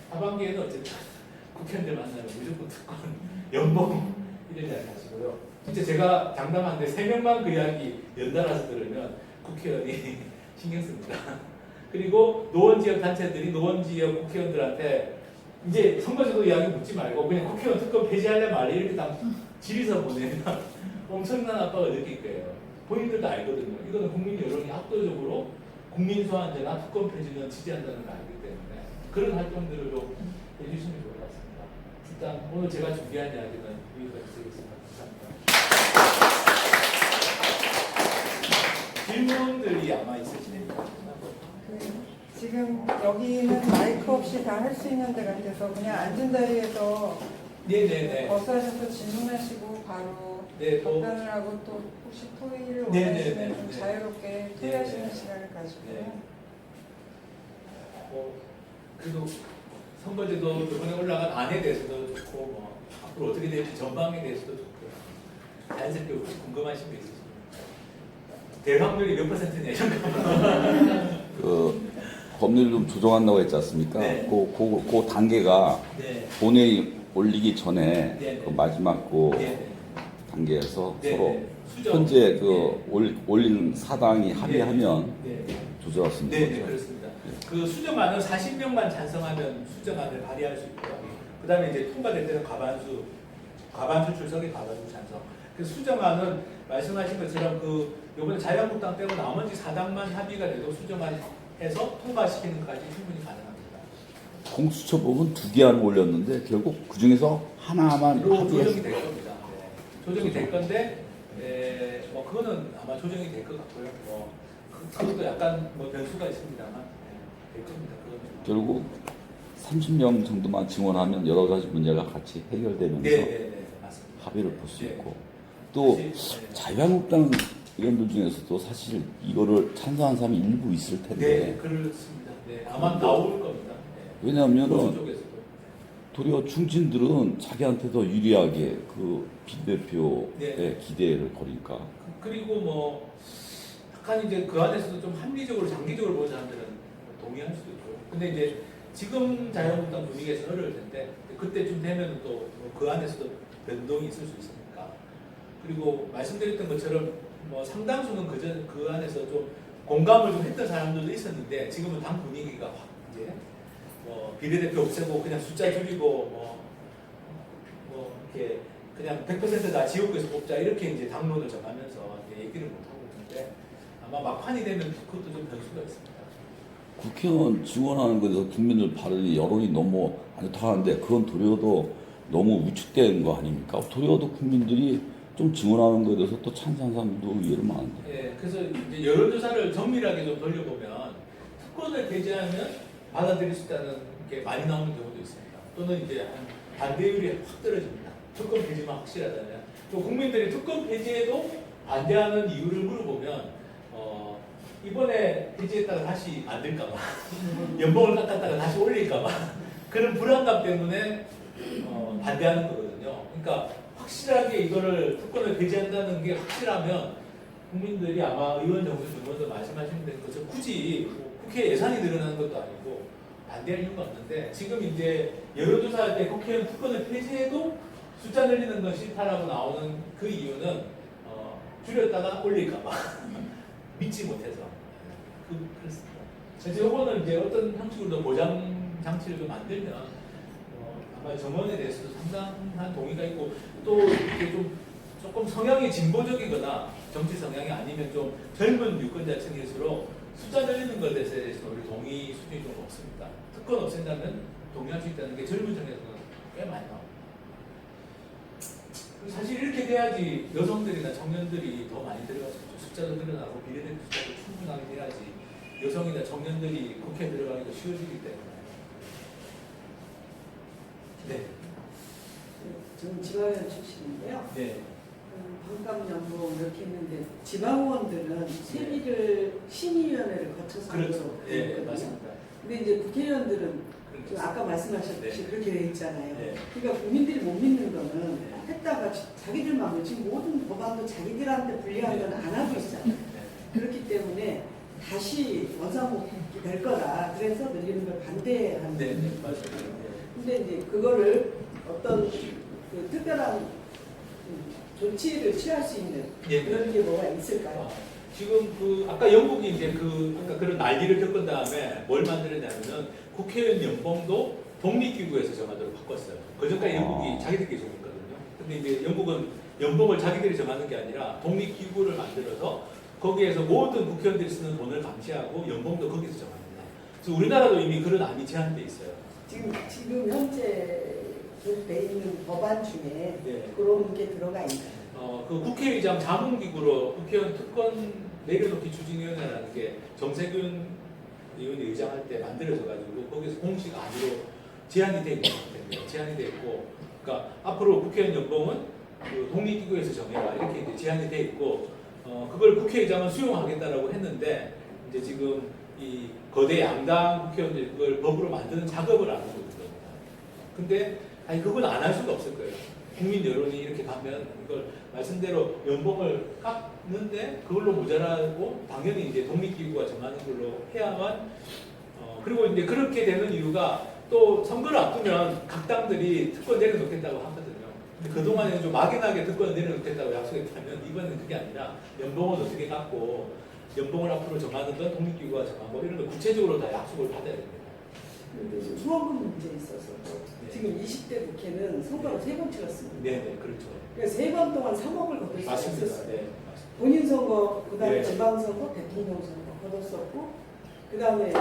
하반기에는 어쨌든 국회의원들 만나면 무조건 특권, 연봉 이런 이야기 하시고요. 진짜 제가 장담하는데 3명만 그 이야기 연달아서 들으면 국회의원이 신경 씁니다. 그리고 노원지역 단체들이 노원지역 국회의원들한테 이제 선거제도 이야기 묻지 말고 그냥 국회의원 특권 폐지하려 말이 이렇게 딱 질의서 보내면 엄청난 압박을 느낄 거예요. 본인들도 알거든요. 이거는 국민 여론이 압도적으로 국민소환제나 특권 폐지는 지지한다는 걸 알기 때문에 그런 활동들을 좀 해주시면 좋을 것 같습니다. 일단 오늘 제가 준비한 이야기는 여기까지 드리겠습니다. 감사합니다. 질문들이 아마 있으시니까. 지금 여기는 마이크 없이 다 할 수 있는 데 같아서 그냥 앉은 자리에서 네네네. 벗어나셔서 질문하시고 바로 네, 답변을 하고 또 혹시 토의를 네네네. 원하시면 좀 자유롭게 토의하시는 시간을 가지고요. 네. 그래도 선거제도 이번에 올라간 안에 대해서도 좋고 뭐 앞으로 어떻게 될지 전망에 대해서도 좋고요. 자연스럽게 혹시 궁금하신 게 있으십니까? 대확률이 몇 %냐 이런 거. 법률을 좀 조정한다고 했지 않습니까? 네. 그 단계가 네. 본회의 올리기 전에 네. 그 마지막 그 네. 단계에서 네. 서로 네. 수정. 현재 그 올린 사당이 합의하면 네. 조정할 수 있는 네, 거죠. 네, 그렇습니다. 그 수정안은 40명만 찬성하면 수정안을 발의할 수 있고요. 그다음에 이제 통과될 때는 과반수 출석의 과반수 찬성. 그 수정안은 말씀하신 것처럼 그 이번에 자유한국당 빼고 나머지 사당만 합의가 돼도 수정안 해서 통과시키는 것까지 충분히 가능합니다. 공수처법은 2개안 올렸는데 결국 그 중에서 하나만 조정이 합의했어요. 될 겁니다. 네. 조정이 될 건데 뭐 그거는 아마 조정이 될 것 같고요. 뭐 그것도 약간 뭐 변수가 있습니다만 될 겁니다. 그거는. 결국 30명 정도만 증원하면 여러 가지 문제가 같이 해결되면서 네, 네, 네, 맞습니다. 합의를 볼 수 네. 있고 또 사실, 네. 자유한국당 의원들 중에서도 사실 이거를 찬성한 사람이 일부 있을 텐데 네, 그렇습니다. 네, 아마 나올 겁니다. 네. 왜냐하면 보수 쪽에서도. 도리어 중진들은 자기한테 더 유리하게 그 비대표에 네. 기대를 거니까 그리고 뭐 약간 이제 그 안에서도 좀 합리적으로 장기적으로 보는 사람들은 동의할 수도 있고. 근데 이제 지금 자유한국당 분위기에서 어려울 텐데 그때쯤 되면 또 그 안에서도 변동이 있을 수 있으니까. 그리고 말씀드렸던 것처럼 뭐 상당수는 그 안에서 좀 공감을 좀 했던 사람들도 있었는데 지금은 당 분위기가 확 이제 뭐 비례대표 없애고 그냥 숫자 줄이고 뭐 이렇게 그냥 100%다 지역구에서 뽑자 이렇게 이제 당론을 정하면서 이제 얘기를 못 하고 있는데 아마 막판이 되면 그것도 좀 변수가 있습니다. 국회의원 지원하는 것에 대해서 국민들 발언이 여론이 너무 안 좋다고 하는데 그건 도리어도 너무 위축된 거 아닙니까? 도리어도 국민들이 좀 지원하는 것에 대해서 또 찬성하는 사람들도 의외로 많은데. 예, 그래서 이제 여론조사를 정밀하게 좀 돌려보면 특권을 배제하면 받아들일 수 있다는 게 많이 나오는 경우도 있습니다. 또는 이제 반대율이 확 떨어집니다. 특권 폐지만 확실하다면. 또 국민들이 특권 폐지에도 반대하는 이유를 물어보면 이번에 폐지했다가 다시 안 될까봐 연봉을 깎았다가 다시 올릴까봐 그런 불안감 때문에 반대하는 거거든요. 그러니까 확실하게 이거를 특권을 폐지한다는 게 확실하면 국민들이 아마 의원 정수 주무도 말씀하신 것처럼 굳이 국회 예산이 늘어나는 것도 아니고 반대할 이유가 없는데 지금 이제 여론조사할 때 국회의원 특권을 폐지해도 숫자 늘리는 건 싫다라고 나오는 그 이유는 줄였다가 올릴까봐 믿지 못해서 그렇습니다. 그래서 이거는 이제 어떤 형식으로 보장 장치를 좀 만들면 아마 정원에 대해서도 상당한 동의가 있고 또 이렇게 좀 조금 성향이 진보적이거나 정치 성향이 아니면 좀 젊은 유권자층일수록 숫자 늘리는 것에 대해서 우리 동의 수준이 좀 없습니다. 특권 없앤다면 동의할 수 있다는 게 젊은 층에서는 꽤 많이 나옵니다. 사실 이렇게 돼야지 여성들이나 청년들이 더 많이 들어갈 수 있죠. 숫자도 늘어나고 비례대표 숫자도 충분하게 돼야지 여성이나 청년들이 국회에 들어가기가 쉬워지기 때문에. 네. 저는 지방의원 출신인데요. 네. 반감연봉 이렇게 했는데 지방의원들은 세비를 심의위원회를 거쳐서 그렇죠. 예, 하거든요. 맞습니다. 근데 이제 국회의원들은 그렇죠. 아까 말씀하셨듯이 네. 그렇게 돼 있잖아요. 네. 그러니까 국민들이 못 믿는 거는 네. 했다가 자기들만 지금 모든 법안도 자기들한테 불리한 건 안 하고 있잖아요. 네. 그렇기 때문에 다시 원상복귀 될 거다. 그래서 늘리는 걸 반대하는 네, 거예요. 네, 맞습니다. 네. 근데 이제 그거를 어떤 그 특별한 조치를 취할 수 있는 예, 그런 게 뭐가 있을까요? 지금 그 아까 영국이 이제 아까 그런 난리를 겪은 다음에 뭘 만들었냐면은 국회의원 연봉도 독립기구에서 정하도록 바꿨어요. 그전까지 영국이 자기들끼리 정했거든요. 근데 이제 영국은 연봉을 자기들이 정하는 게 아니라 독립기구를 만들어서 거기에서 모든 국회의원들이 쓰는 돈을 감시하고 연봉도 거기서 정합니다. 그래서 우리나라도 이미 그런 안이 제한돼 있어요. 지금 현재 돼 있는 법안 중에 네. 그런 게 들어가 있나요? 그 국회의장 자문기구로 국회의원 특권 내려놓기 추진위원회라는 게 정세균 의원이 의장할 때 만들어져가지고 거기서 공식 안으로 제한이 돼 있는 상태입니다. 제한이 돼 있고, 그러니까 앞으로 국회의원 연봉은 그 독립기구에서 정해라 이렇게 이제 제한이 돼 있고, 그걸 국회의장은 수용하겠다라고 했는데 이제 지금 이 거대 양당 국회의원들이 그걸 법으로 만드는 작업을 안 하고 있는 겁니다. 근데 아니 그건 안 할 수가 없을 거예요. 국민 여론이 이렇게 가면 이걸 말씀대로 연봉을 깎는데 그걸로 모자라고 당연히 이제 독립기구가 정하는 걸로 해야만 그리고 이제 그렇게 되는 이유가 또 선거를 앞두면 각 당들이 특권 내려놓겠다고 하거든요. 근데 그동안에 좀 막연하게 특권을 내려놓겠다고 약속했다면 이번에는 그게 아니라 연봉은 어떻게 갚고 연봉을 앞으로 정하는 건 독립기구가 정하고 이런 걸 구체적으로 다 약속을 받아야 됩니다. 그런데 지금 후원금 문제에 있어서 네. 지금 20대 국회는 선거를 3번 치렀습니다. 네, 그렇죠. 그러니까 3번 동안 3억을 거둘 수 맞습니다. 있었어요. 네, 맞습니다. 본인 선거, 그 다음에 네. 지방선거, 대통령 선거 거뒀었고, 그 다음에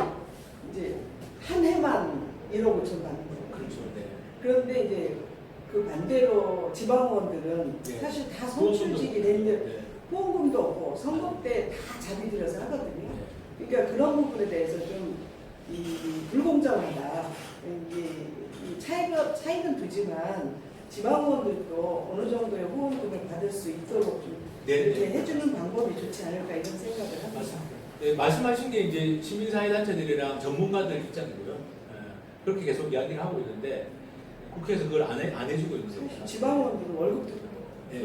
이제 한 해만 1억 5천 받는 거예요. 그렇죠. 네. 그런데 이제 그 반대로 지방의원들은 네. 사실 다 선출직이 되는데 네. 후원금도 없고 선거 때 다 자기 들여서 하거든요. 그러니까 그런 부분에 대해서 좀 이 불공정하다. 이 차이는 두지만 지방의원들도 어느 정도의 후원금을 받을 수 있도록 좀 네, 이렇게 네. 해주는 방법이 좋지 않을까 이런 생각을 합니다. 맞습니다. 네, 말씀하신 게 이제 시민사회단체들이랑 전문가들 입장이고요. 그렇게 계속 이야기를 하고 있는데 국회에서 그걸 안 해주고 있는 사실 겁니다. 지방의원들은 월급도 네.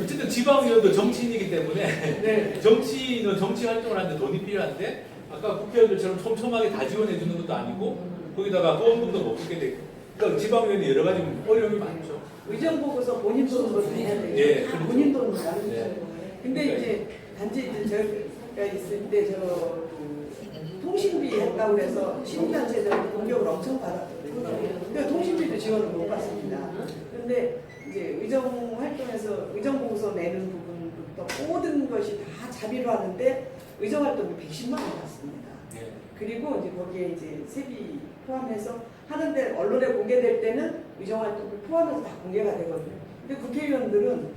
어쨌든 지방의원도 정치인이기 때문에 네. 정치인은 정치 활동을 하는데 돈이 필요한데 아까 국회의원들처럼 촘촘하게 다 지원해 주는 것도 아니고 거기다가 후원금도 못 받게 되고 그러니까 지방의원이 여러 가지 어려움이 많죠. 의정 보고서 본인 돈으로 다 해야 돼요. 네, 다 그렇죠. 본인 돈으로 나는 네. 거죠. 근데 이제 단지 이제 제가 있을 때 그 통신비 했다고 해서 시민단체들한테 공격을 엄청 받았거든요. 근데 통신비도 지원을 못 받습니다. 근데 이제 의정 활동에서 의정 보고서 내는 부분부터 모든 것이 다 자비로 하는데 의정 활동이 110만 원 받습니다. 네. 그리고 이제 거기에 이제 세비 포함해서 하는데 언론에 공개될 때는 의정활동을 포함해서 다 공개가 되거든요. 근데 국회의원들은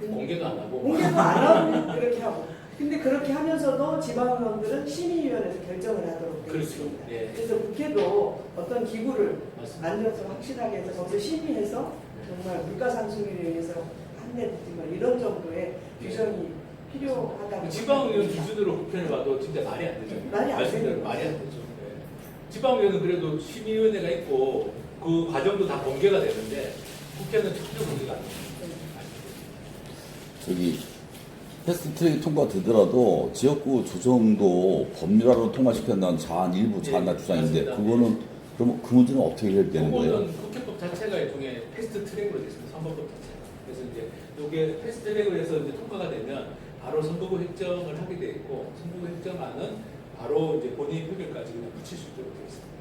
공개도 안 하고 공개도 안 하고 그렇게 하고. 근데 그렇게 하면서도 지방의원들은 심의위원회에서 결정을 하도록 되어 그렇죠. 있습니다. 예. 그래서 국회도 어떤 기구를 맞습니다. 만들어서 확실하게 해서 거기서 심의해서 정말 물가 상승률에 의해서 한내든지 뭐 이런 정도의 규정이 필요하다고 지방의원 생각합니다. 기준으로 국회를 봐도 진짜 말이 안 되죠. 말이 안 말씀대로 되는 말이 안 거죠. 되죠. 네. 지방의원은 그래도 심의위원회가 있고 그 과정도 다 공개가 되는데 국회는 전혀 공개가 안 돼요. 저기 패스트트랙이 통과되더라도 지역구 조정도 법률화로 통과시켰다는 일부 자한당 네, 주장인데 맞습니다. 그거는 그럼 그 문제는 어떻게 해결되는 거예요? 그거는 국회법 자체가 일종의 패스트 트랙으로 되어 있습니다. 선거법 자체가. 그래서 이제 이게 패스트 트랙으로 해서 이제 통과가 되면 바로 선거구 획정을 하게 돼 있고 선거구 획정안은 바로 이제 본회의 표결까지 그냥 붙일 수 있도록 되어 있습니다.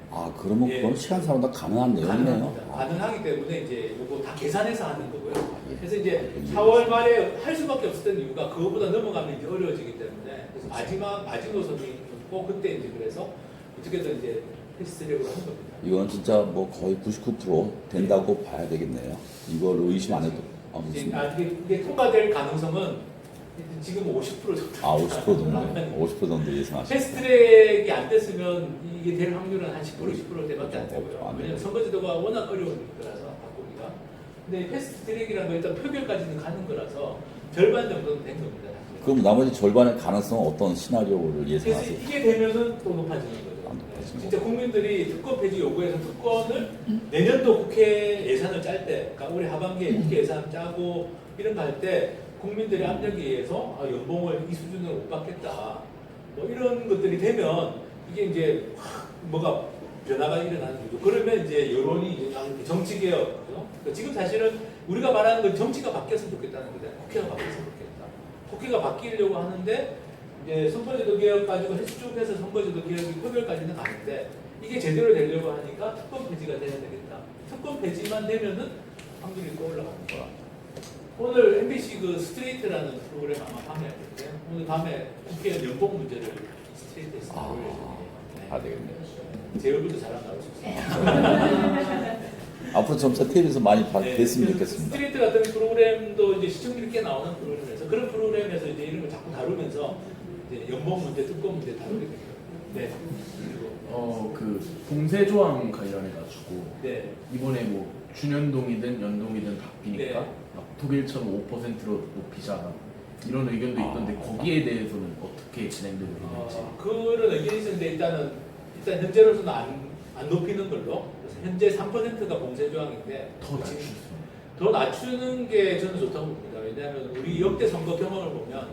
아 그러면 예. 그건 시간상으로 다 가능한 내용이네요. 가능합니다. 가능하기 때문에 이제 이거 다 계산해서 하는 거고요. 예. 그래서 이제 4월 말에 할 수밖에 없었던 이유가 그거보다 넘어가면 이제 어려워지기 때문에 그래서 마지노선이 있고 그때 이제 그래서 어떻게든 이제 패스트트랙으로 한 겁니다. 이건 진짜 뭐 거의 99% 된다고 봐야 되겠네요. 이걸 의심 안 해도 이제 무슨 이게 통과될 가능성은 지금 50% 정도. 50% 정도 50% 정도 예상하시죠. 패스트트랙이 안 됐으면 이게 될 확률은 한 10%, 20%대밖에 안 되고요. 안 왜냐면 되죠. 선거제도가 워낙 어려운 거라서 바꾸기가. 근데 패스트트랙이라는 건 일단 표결까지는 가는 거라서 절반 정도는 된 겁니다. 그럼 나머지 절반의 가능성은 어떤 시나리오를 그래서 예상하세요? 이게 되면은 또 높아지는 거죠. 안 높아지는 진짜 국민들이 특권 폐지 요구해서 특권을 내년도 국회 예산을 짤 때, 그러니까 올해 하반기에 국회 예산 짜고 이런 거 할 때 국민들의 압력에 의해서 연봉을 이 수준으로 못 받겠다. 뭐 이런 것들이 되면 이게 이제 확 뭐가 변화가 일어나는 거죠. 그러면 이제 여론이 이제 정치 개혁. 그러니까 지금 사실은 우리가 말하는 건 정치가 바뀌었으면 좋겠다는 거잖아요. 국회가 바뀌었으면 좋겠다. 국회가 바뀌려고 하는데 이제 선거제도 개혁 가지고 쭉 해서 선거제도 개혁이 표결까지는 가는데 이게 제대로 되려고 하니까 특권 폐지가 돼야 되겠다. 특권 폐지만 되면은 확률이 또 올라가는 거야. 오늘 MBC 그 스트레이트라는 프로그램 아마 밤에 할 텐데 오늘 밤에 국회의원 연봉 문제를 스트레이트에서 다룰 예정이에요. 아 되겠네요. 제 얼굴도 잘 안 나올 수 있어요. 앞으로 점차 TV에서 많이 네, 됐으면 그래서 좋겠습니다. 스트레이트 같은 프로그램도 이제 시청률이 꽤 나오는 프로그램에서 그런 프로그램에서 이제 이런 걸 자꾸 다루면서 이제 연봉 문제, 특권 문제 다루게 돼요. 네. 그리고 그 봉쇄 조항 관련해 가지고 네. 이번에 뭐 준연동이든 연동이든 바뀌니까 네. 막 독일처럼 5%로 높이자 이런 의견도 있던데 거기에 대해서는 어떻게 진행되고 있는지. 그런 의견이 있었는데 일단 현재로서는 안 높이는 걸로. 그래서 현재 3%가 봉쇄 조항인데 더 낮출 수. 더 낮추는 게 저는 좋다고 봅니다. 왜냐하면 우리 역대 선거 경험을 보면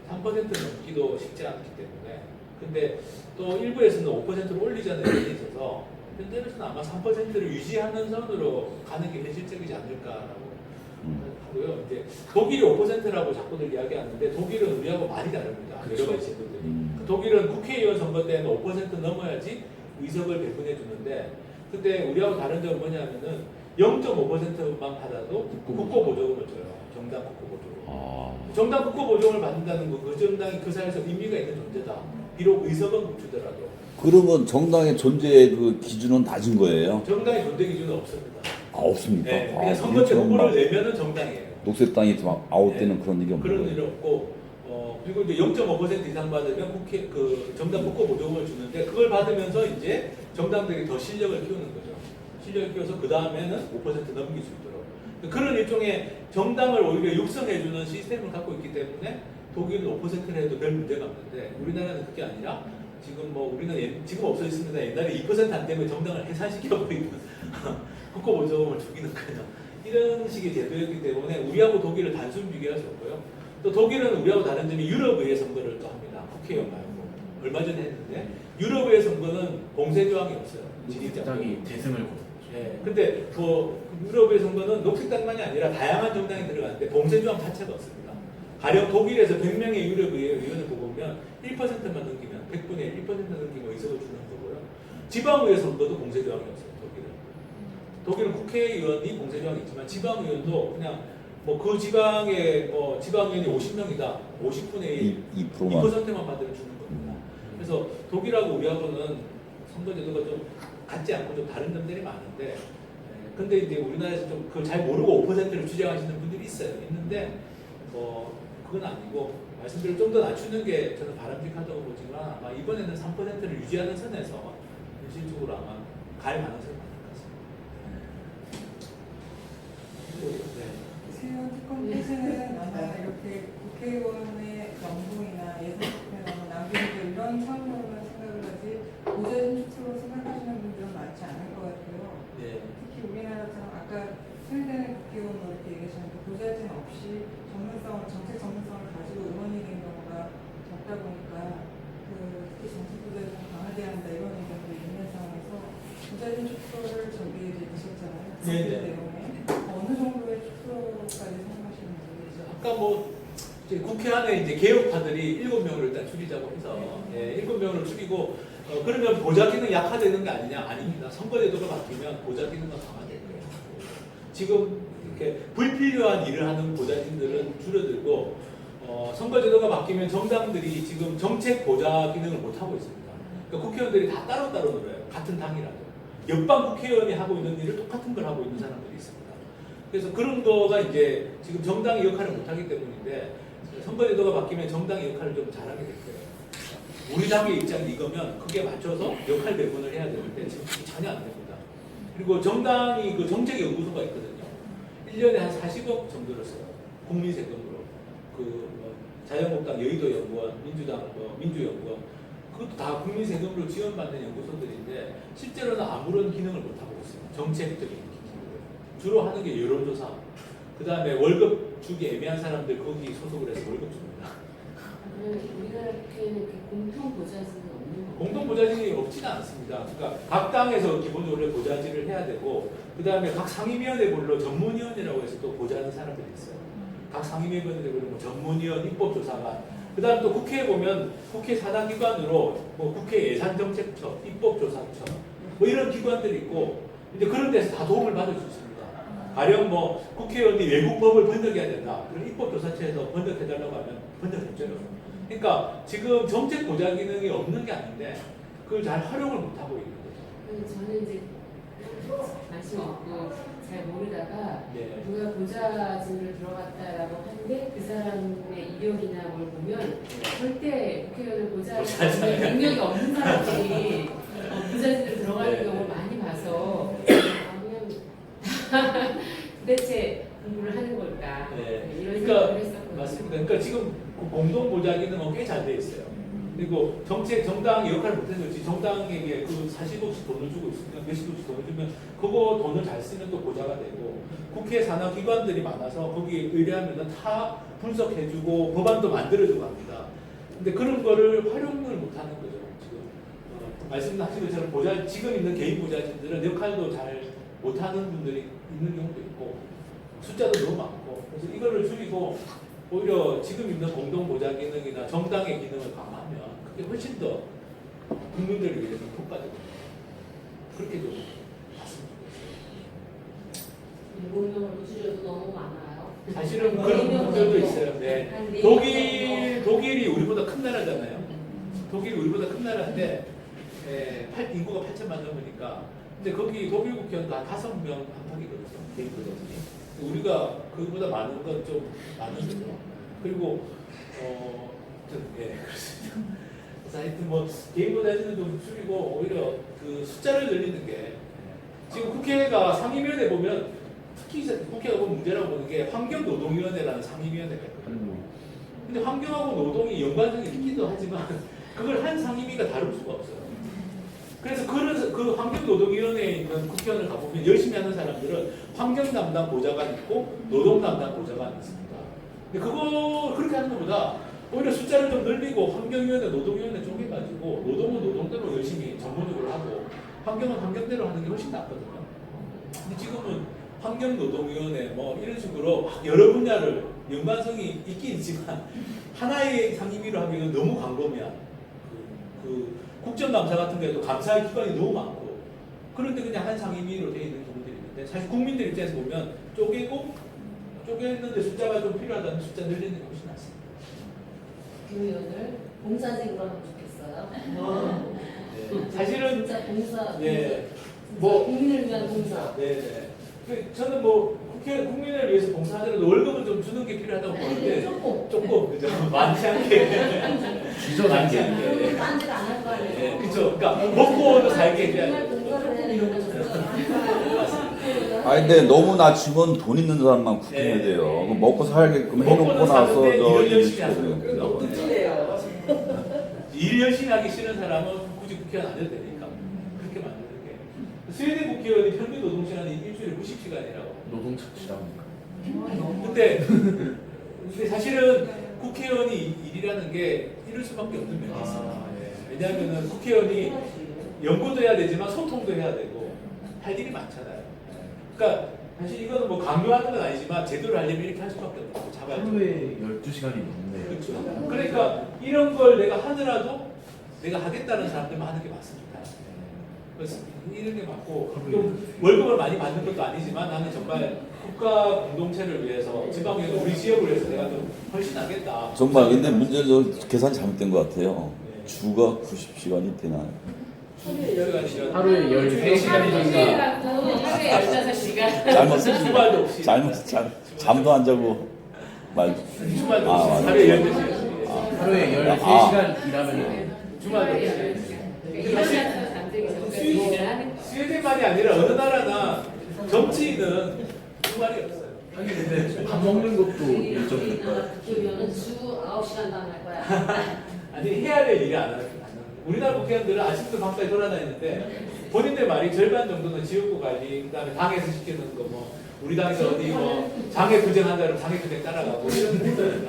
3% 넘기도 쉽지 않기 때문에 근데 또 일부에서는 5%로 올리자는 의견이 있어서 현재로서는 아마 3%를 유지하는 선으로 가는 게 현실적이지 않을까라고 하고요. 이제 독일이 5%라고 자꾸들 이야기하는데 독일은 우리하고 많이 다릅니다. 여러 가지 제도들이. 독일은 국회의원 선거 때는 5% 넘어야지 의석을 배분해 주는데, 근데 우리하고 다른 점은 뭐냐면은 0.5%만 받아도 국고 보조금을 줘요. 정당 국고 보조금. 정당 국고 보조금을 받는다는 거, 그 정당이 그 사회에서 의미가 있는 존재다. 비록 의석은 못 주더라도. 그러면 정당의 존재의 그 기준은 낮은 거예요? 정당의 존재 기준은 없습니다. 아, 없습니까? 네, 아, 그냥 선거 때 그렇죠. 후보를 막 내면은 정당이에요. 녹색당이 막 아웃되는 그런 일이 없는 그런 거예요. 일이 없고, 그리고 이제 0.5% 이상 받으면 국회 그 정당 국고 보조금을 주는데, 그걸 받으면서 이제 정당들이 더 실력을 키우는 거죠. 실력을 키워서 그 다음에는 5% 넘길 수 있도록. 그런 일종의 정당을 오히려 육성해주는 시스템을 갖고 있기 때문에 독일은 5%를 해도 별 문제가 없는데, 우리나라는 그게 아니라 지금 뭐 우리는 지금 없어졌습니다. 옛날에 2%안 되면 정당을 해산시켜버리는 국고 보조금을 주기는커녕 이런 식의 제도였기 때문에 우리하고 독일을 단순 비교할 수 없고요. 또 독일은 우리하고 다른 점이 유럽의회 선거를 또 합니다. 국회의원 말고. 얼마 전에 했는데 유럽의회 선거는 공세 조항이 없어요. 녹색당이 대승을 거뒀죠. 예. 근데 그 유럽의 선거는 녹색당만이 아니라 다양한 정당이 들어가는데 봉쇄 조항 자체가 없습니다. 가령 독일에서 100명의 유럽의회 의원을 뽑으면 1%만 넘기면 100분의 1, 1% 넘기면 의석을 주는 거고요. 지방의회 선거도 봉쇄 조항이 없어요. 독일은 국회의원이 봉쇄 조항이 있지만 지방의원도 그냥 뭐 그 지방에 지방의원이 50명이다. 50분의 1, 2%만 받으면 주는 겁니다. 그래서 독일하고 우리하고는 선거제도가 좀 같지 않고 좀 다른 점들이 많은데, 근데 이제 우리나라에서 좀 그걸 잘 모르고 5%를 주장하시는 분들이 있어요. 있는데 그건 아니고 말씀대로 좀 더 낮추는 게 저는 바람직하다고 보지만 아마 이번에는 3%를 유지하는 선에서 현실적으로 아마 갈 가능성이 많을 것 같습니다. 네. 세원 특검 폐지는 아마 이렇게 국회의원의 연봉이나 예산 투표에 너무 남기고 이런 차원으로만 생각을 하지 보좌진 축소로 생각하시는 분들은 많지 않을 것 같아요. 네. 특히 우리나라처럼 아까 소외되는 국회의원 뭐 이렇게 얘기하셨는데 보좌진 없이 정책 전문성을 가지고 의원이 된 경우가 적다 보니까 특히 정책 보좌진을 강화돼야 한다 이런 의견도 있는 상황에서 보좌진 축소를 저기에 이제 드셨잖아요. 네네. 내용에 어느 정도의 축소까지 생각하시는 거죠? 아까 뭐 이제 국회 안에 이제 개혁파들이 7명을 일단 줄이자고 해서 7명을 줄이고 그러면 보좌 기능 약화되는 게 아니냐? 아닙니다. 선거제도가 바뀌면 보좌 기능은 강화될 거예요. 지금 이렇게 불필요한 일을 하는 보좌진들은 줄어들고 선거제도가 바뀌면 정당들이 지금 정책 보좌 기능을 못 하고 있습니다. 그러니까 국회의원들이 다 따로따로 놀아요. 같은 당이라도. 옆방 국회의원이 하고 있는 일을 똑같은 걸 하고 있는 사람들이 있습니다. 그래서 그런 거가 이제 지금 정당의 역할을 못하기 때문인데 선거제도가 바뀌면 정당의 역할을 좀 잘하게 될 거예요. 우리 당의 입장이 이거면 그게 맞춰서 역할 배분을 해야 되는데 지금 그게 전혀 안 됩니다. 그리고 정당이 그 정책연구소가 있거든요. 1년에 한 40억 정도를 써요. 국민 세금으로. 자유한국당 여의도연구원, 민주당 민주연구원 그것도 다 국민 세금으로 지원받는 연구소들인데 실제로는 아무런 기능을 못하고 있습니다. 정책적인 기능을. 주로 하는 게 여론조사. 그 다음에 월급 주기 애매한 사람들 거기 소속을 해서 월급 줍니다. 우리나라 국회에는 공통 보좌진은 없는 거예요? 공동 보좌진이 없지는 않습니다. 그러니까 각 당에서 기본적으로 보좌진을 해야 되고 그 다음에 각 상임위원회별로 전문위원이라고 해서 또 보좌하는 사람들이 있어요. 각 상임위원회별로 뭐 전문위원, 입법조사관 그 다음 또 국회에 보면 국회 산하기관으로 뭐 국회 예산정책처, 입법조사처 뭐 이런 기관들이 있고 이제 그런 데서 다 도움을 받을 수 있습니다. 가령 뭐 국회의원이 외국법을 번역해야 된다. 그럼 입법조사처에서 번역해달라고 하면 번역해줘요. 그러니까 지금 정책 보좌 기능이 없는 게 아닌데 그걸 잘 활용을 못하고 있는 거죠. 저는 이제 말씀 듣고 잘 모르다가 네. 누가 보좌진으로 들어갔다라고 하는데 그 사람의 이력이나 뭘 보면 절대 국회의원을 보좌하는 능력이 없는 사람들이 보좌진으로 들어가는 네. 경우를 많이 봐서 그냥 도대체 공부를 하는 걸까 이런 생각을 했었거든요. 맞습니다. 그러니까 지금 공동 보좌 기능은 꽤 잘 돼 있어요. 그리고 정당이 역할을 못해서 그렇지 정당에게 그 40억씩 돈을 주고 있으면 몇십억씩 돈을 주면 그거 돈을 잘 쓰면 또 보좌가 되고 국회 산하 기관들이 많아서 거기에 의뢰하면 다 분석해주고 법안도 만들어주고 합니다. 근데 그런 거를 활용을 못하는 거죠. 지금 말씀하신 것처럼 지금 있는 개인 보좌진들은 역할도 잘 못하는 분들이 있는 경우도 있고 숫자도 너무 많고 그래서 이거를 줄이고 오히려 지금 있는 공동 보좌 기능이나 정당의 기능을 강화하면 그게 훨씬 더 국민들을 위해서 효과적입니다. 그렇게 좀 봤으면 좋겠어요. 7명으로 줄여도 너무 많아요. 사실은 그런 문제도 있어요. 네. 독일이 우리보다 큰 나라잖아요. 독일이 우리보다 큰 나라인데 인구가 8천만 넘으니까 근데 거기 독일 국회의원도 한 5명 안팎이거든요. 개인 보좌진이. 우리가 그보다 많은 건 좀 많은 거죠. 그리고 그렇습니다. 그래서 하여튼 뭐 개인 보좌진은 좀 줄이고 오히려 그 숫자를 늘리는 게 지금 국회가 상임위원회 보면 특히 국회가 보면 문제라고 보는 게 환경노동위원회라는 상임위원회가 있거든요. 근데 환경하고 노동이 연관성이 있기도 하지만 그걸 한 상임위가 다룰 수가 없어요. 그래서 그 환경노동위원회에 있는 국회의원을 가보면 열심히 하는 사람들은 환경 담당 보좌관 있고 노동 담당 보좌관이 있습니다. 근데 그렇게 하는 것보다 오히려 숫자를 좀 늘리고 환경위원회, 노동위원회 쪼개가지고 노동은 노동대로 열심히 전문적으로 하고 환경은 환경대로 하는 게 훨씬 낫거든요. 근데 지금은 환경노동위원회 뭐 이런 식으로 막 여러 분야를 연관성이 있긴 있지만 하나의 상임위로 하면 너무 광범위한 국정감사 같은 데도 감사할 기관이 너무 많고 그런데 그냥 한 상임위로 되어 있는 경우들이 있는데 사실 국민들 입장에서 보면 쪼개는데 숫자가 좀 필요하다는 숫자 늘리는 게 훨씬 낫습니다. 교육을 봉사직으로 하면 좋겠어요. 네. 사실은 진짜 봉사, 네. 진짜 국민을 위한 봉사. 네네. 저는 뭐 국민을 위해서 봉사하더라도 월급을 좀 주는 게 필요하다고 보는데 조금 그죠? 많지 않게 기존한 게 그러면 딴짓 안 할 거 아니에요. 네, 그죠? 그러니까 먹고도 살게 정말 해야 돼. 봉사를 해야 되는 거죠. 아니 근데 너무 낮추면 돈 있는 사람만 국회해야 네. 돼요. 그럼 먹고 살게끔 해놓고 먹고는 나서 사는데 저 일을 일 열심히 시키고 하는 그냥 너무 뚝뚝해요. 일 열심히 하기 싫은 사람은 굳이 국회의원 안 해도 되니까 그렇게 만드는 게 스웨덴 국회의원이 평균 노동 시간이 일주일에 90시간이라고. 노동 착취라니까. 근데 사실은 국회의원이 일이라는 게 이럴 수밖에 없는 면이 있어요. 왜냐하면은 국회의원이 연구도 해야 되지만 소통도 해야 되고 할 일이 많잖아요. 그러니까 사실 이거는 뭐 강요하는 건 아니지만 제대로 하려면 이렇게 할 수밖에 없고 자발적으로. 하루에 12시간이 넘네요. 그렇죠. 그러니까 이런 걸 내가 하더라도 내가 하겠다는 사람들만 하는 게 맞습니다. 그래서 이런 게 맞고 또 월급을 많이 받는 것도 아니지만 나는 정말 국가 공동체를 위해서 지방에서 우리 지역을 위해서 내가 좀 훨씬 하겠다. 정말 근데 문제는 저 계산이 잘못된 것 같아요. 주가 90시간이 되나요? 하루에 13시간이니까 하루에 15시간. 주말도 없이. 잠도 안 자고 말. 주말도 아, 없이. 맞아. 하루에 12시간. 하루에 13시간 일하면 주말도 없이. 일어나서 잠들기 전까지 일을 하는 거. 스웨덴만이 아니라 어느 나라나 정치인은 주말이 없어요. 아니 근데 밥 먹는 것도 일정이니까. 교육은 주 9시간도 안 할 거야. 아니 해야 될 일이 안 하는 거예요. 우리나라 국회의원들은 아침부터 밤까지 돌아다니는데 본인들 말이 절반 정도는 지역구 관리, 그다음에 당에서 시키는 거 뭐 우리 당에서 어디 뭐 장애 투쟁한다면 장애 투쟁 따라가고 이런 거 있어요.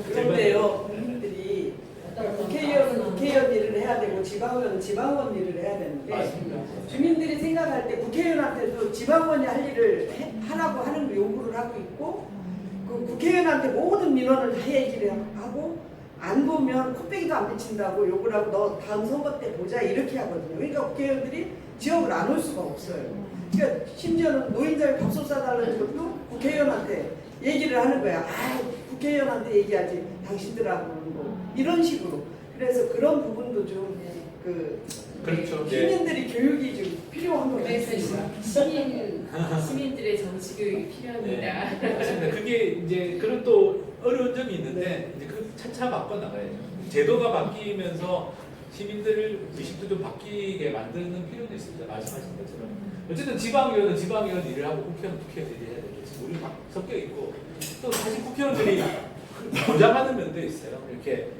그런데요, 국민들이 국회의원은 국회의원 일을 해야 되고 지방의원은 지방의원 일을 해야 되는데 맞습니다. 주민들이 생각할 때 국회의원한테도 지방의원이 할 일을 하라고 하는 요구를 하고 있고 그 국회의원한테 모든 민원을 다 얘기를 하고 안 보면 코빼기도 안 비친다고 욕을 하고 너 다음 선거 때 보자 이렇게 하거든요. 그러니까 국회의원들이 지역을 안 올 수가 없어요. 그러니까 심지어는 노인들 밥솥 사달라는 것도 국회의원한테 얘기를 하는 거야. 아, 국회의원한테 얘기하지 당신들하고는 뭐 이런 식으로. 그래서 그런 부분도 좀 그렇죠. 시민들이 교육이 좀 필요한 것 그래서 같아요. 시민들의 정치 교육이 필요합니다. 맞습니다. 그게 이제 그런 또 어려운 점이 있는데 이제 그 차차 바꿔 나가야죠. 제도가 바뀌면서 시민들 의식도 좀 바뀌게 만드는 필요는 있습니다. 말씀하신 것처럼. 어쨌든 지방의원은 지방의원 일을 하고 국회의원은 국회의원 일을 해야 되겠지. 우리 막 섞여 있고 또 사실 국회의원들이 조장하는 면도 있어요. 이렇게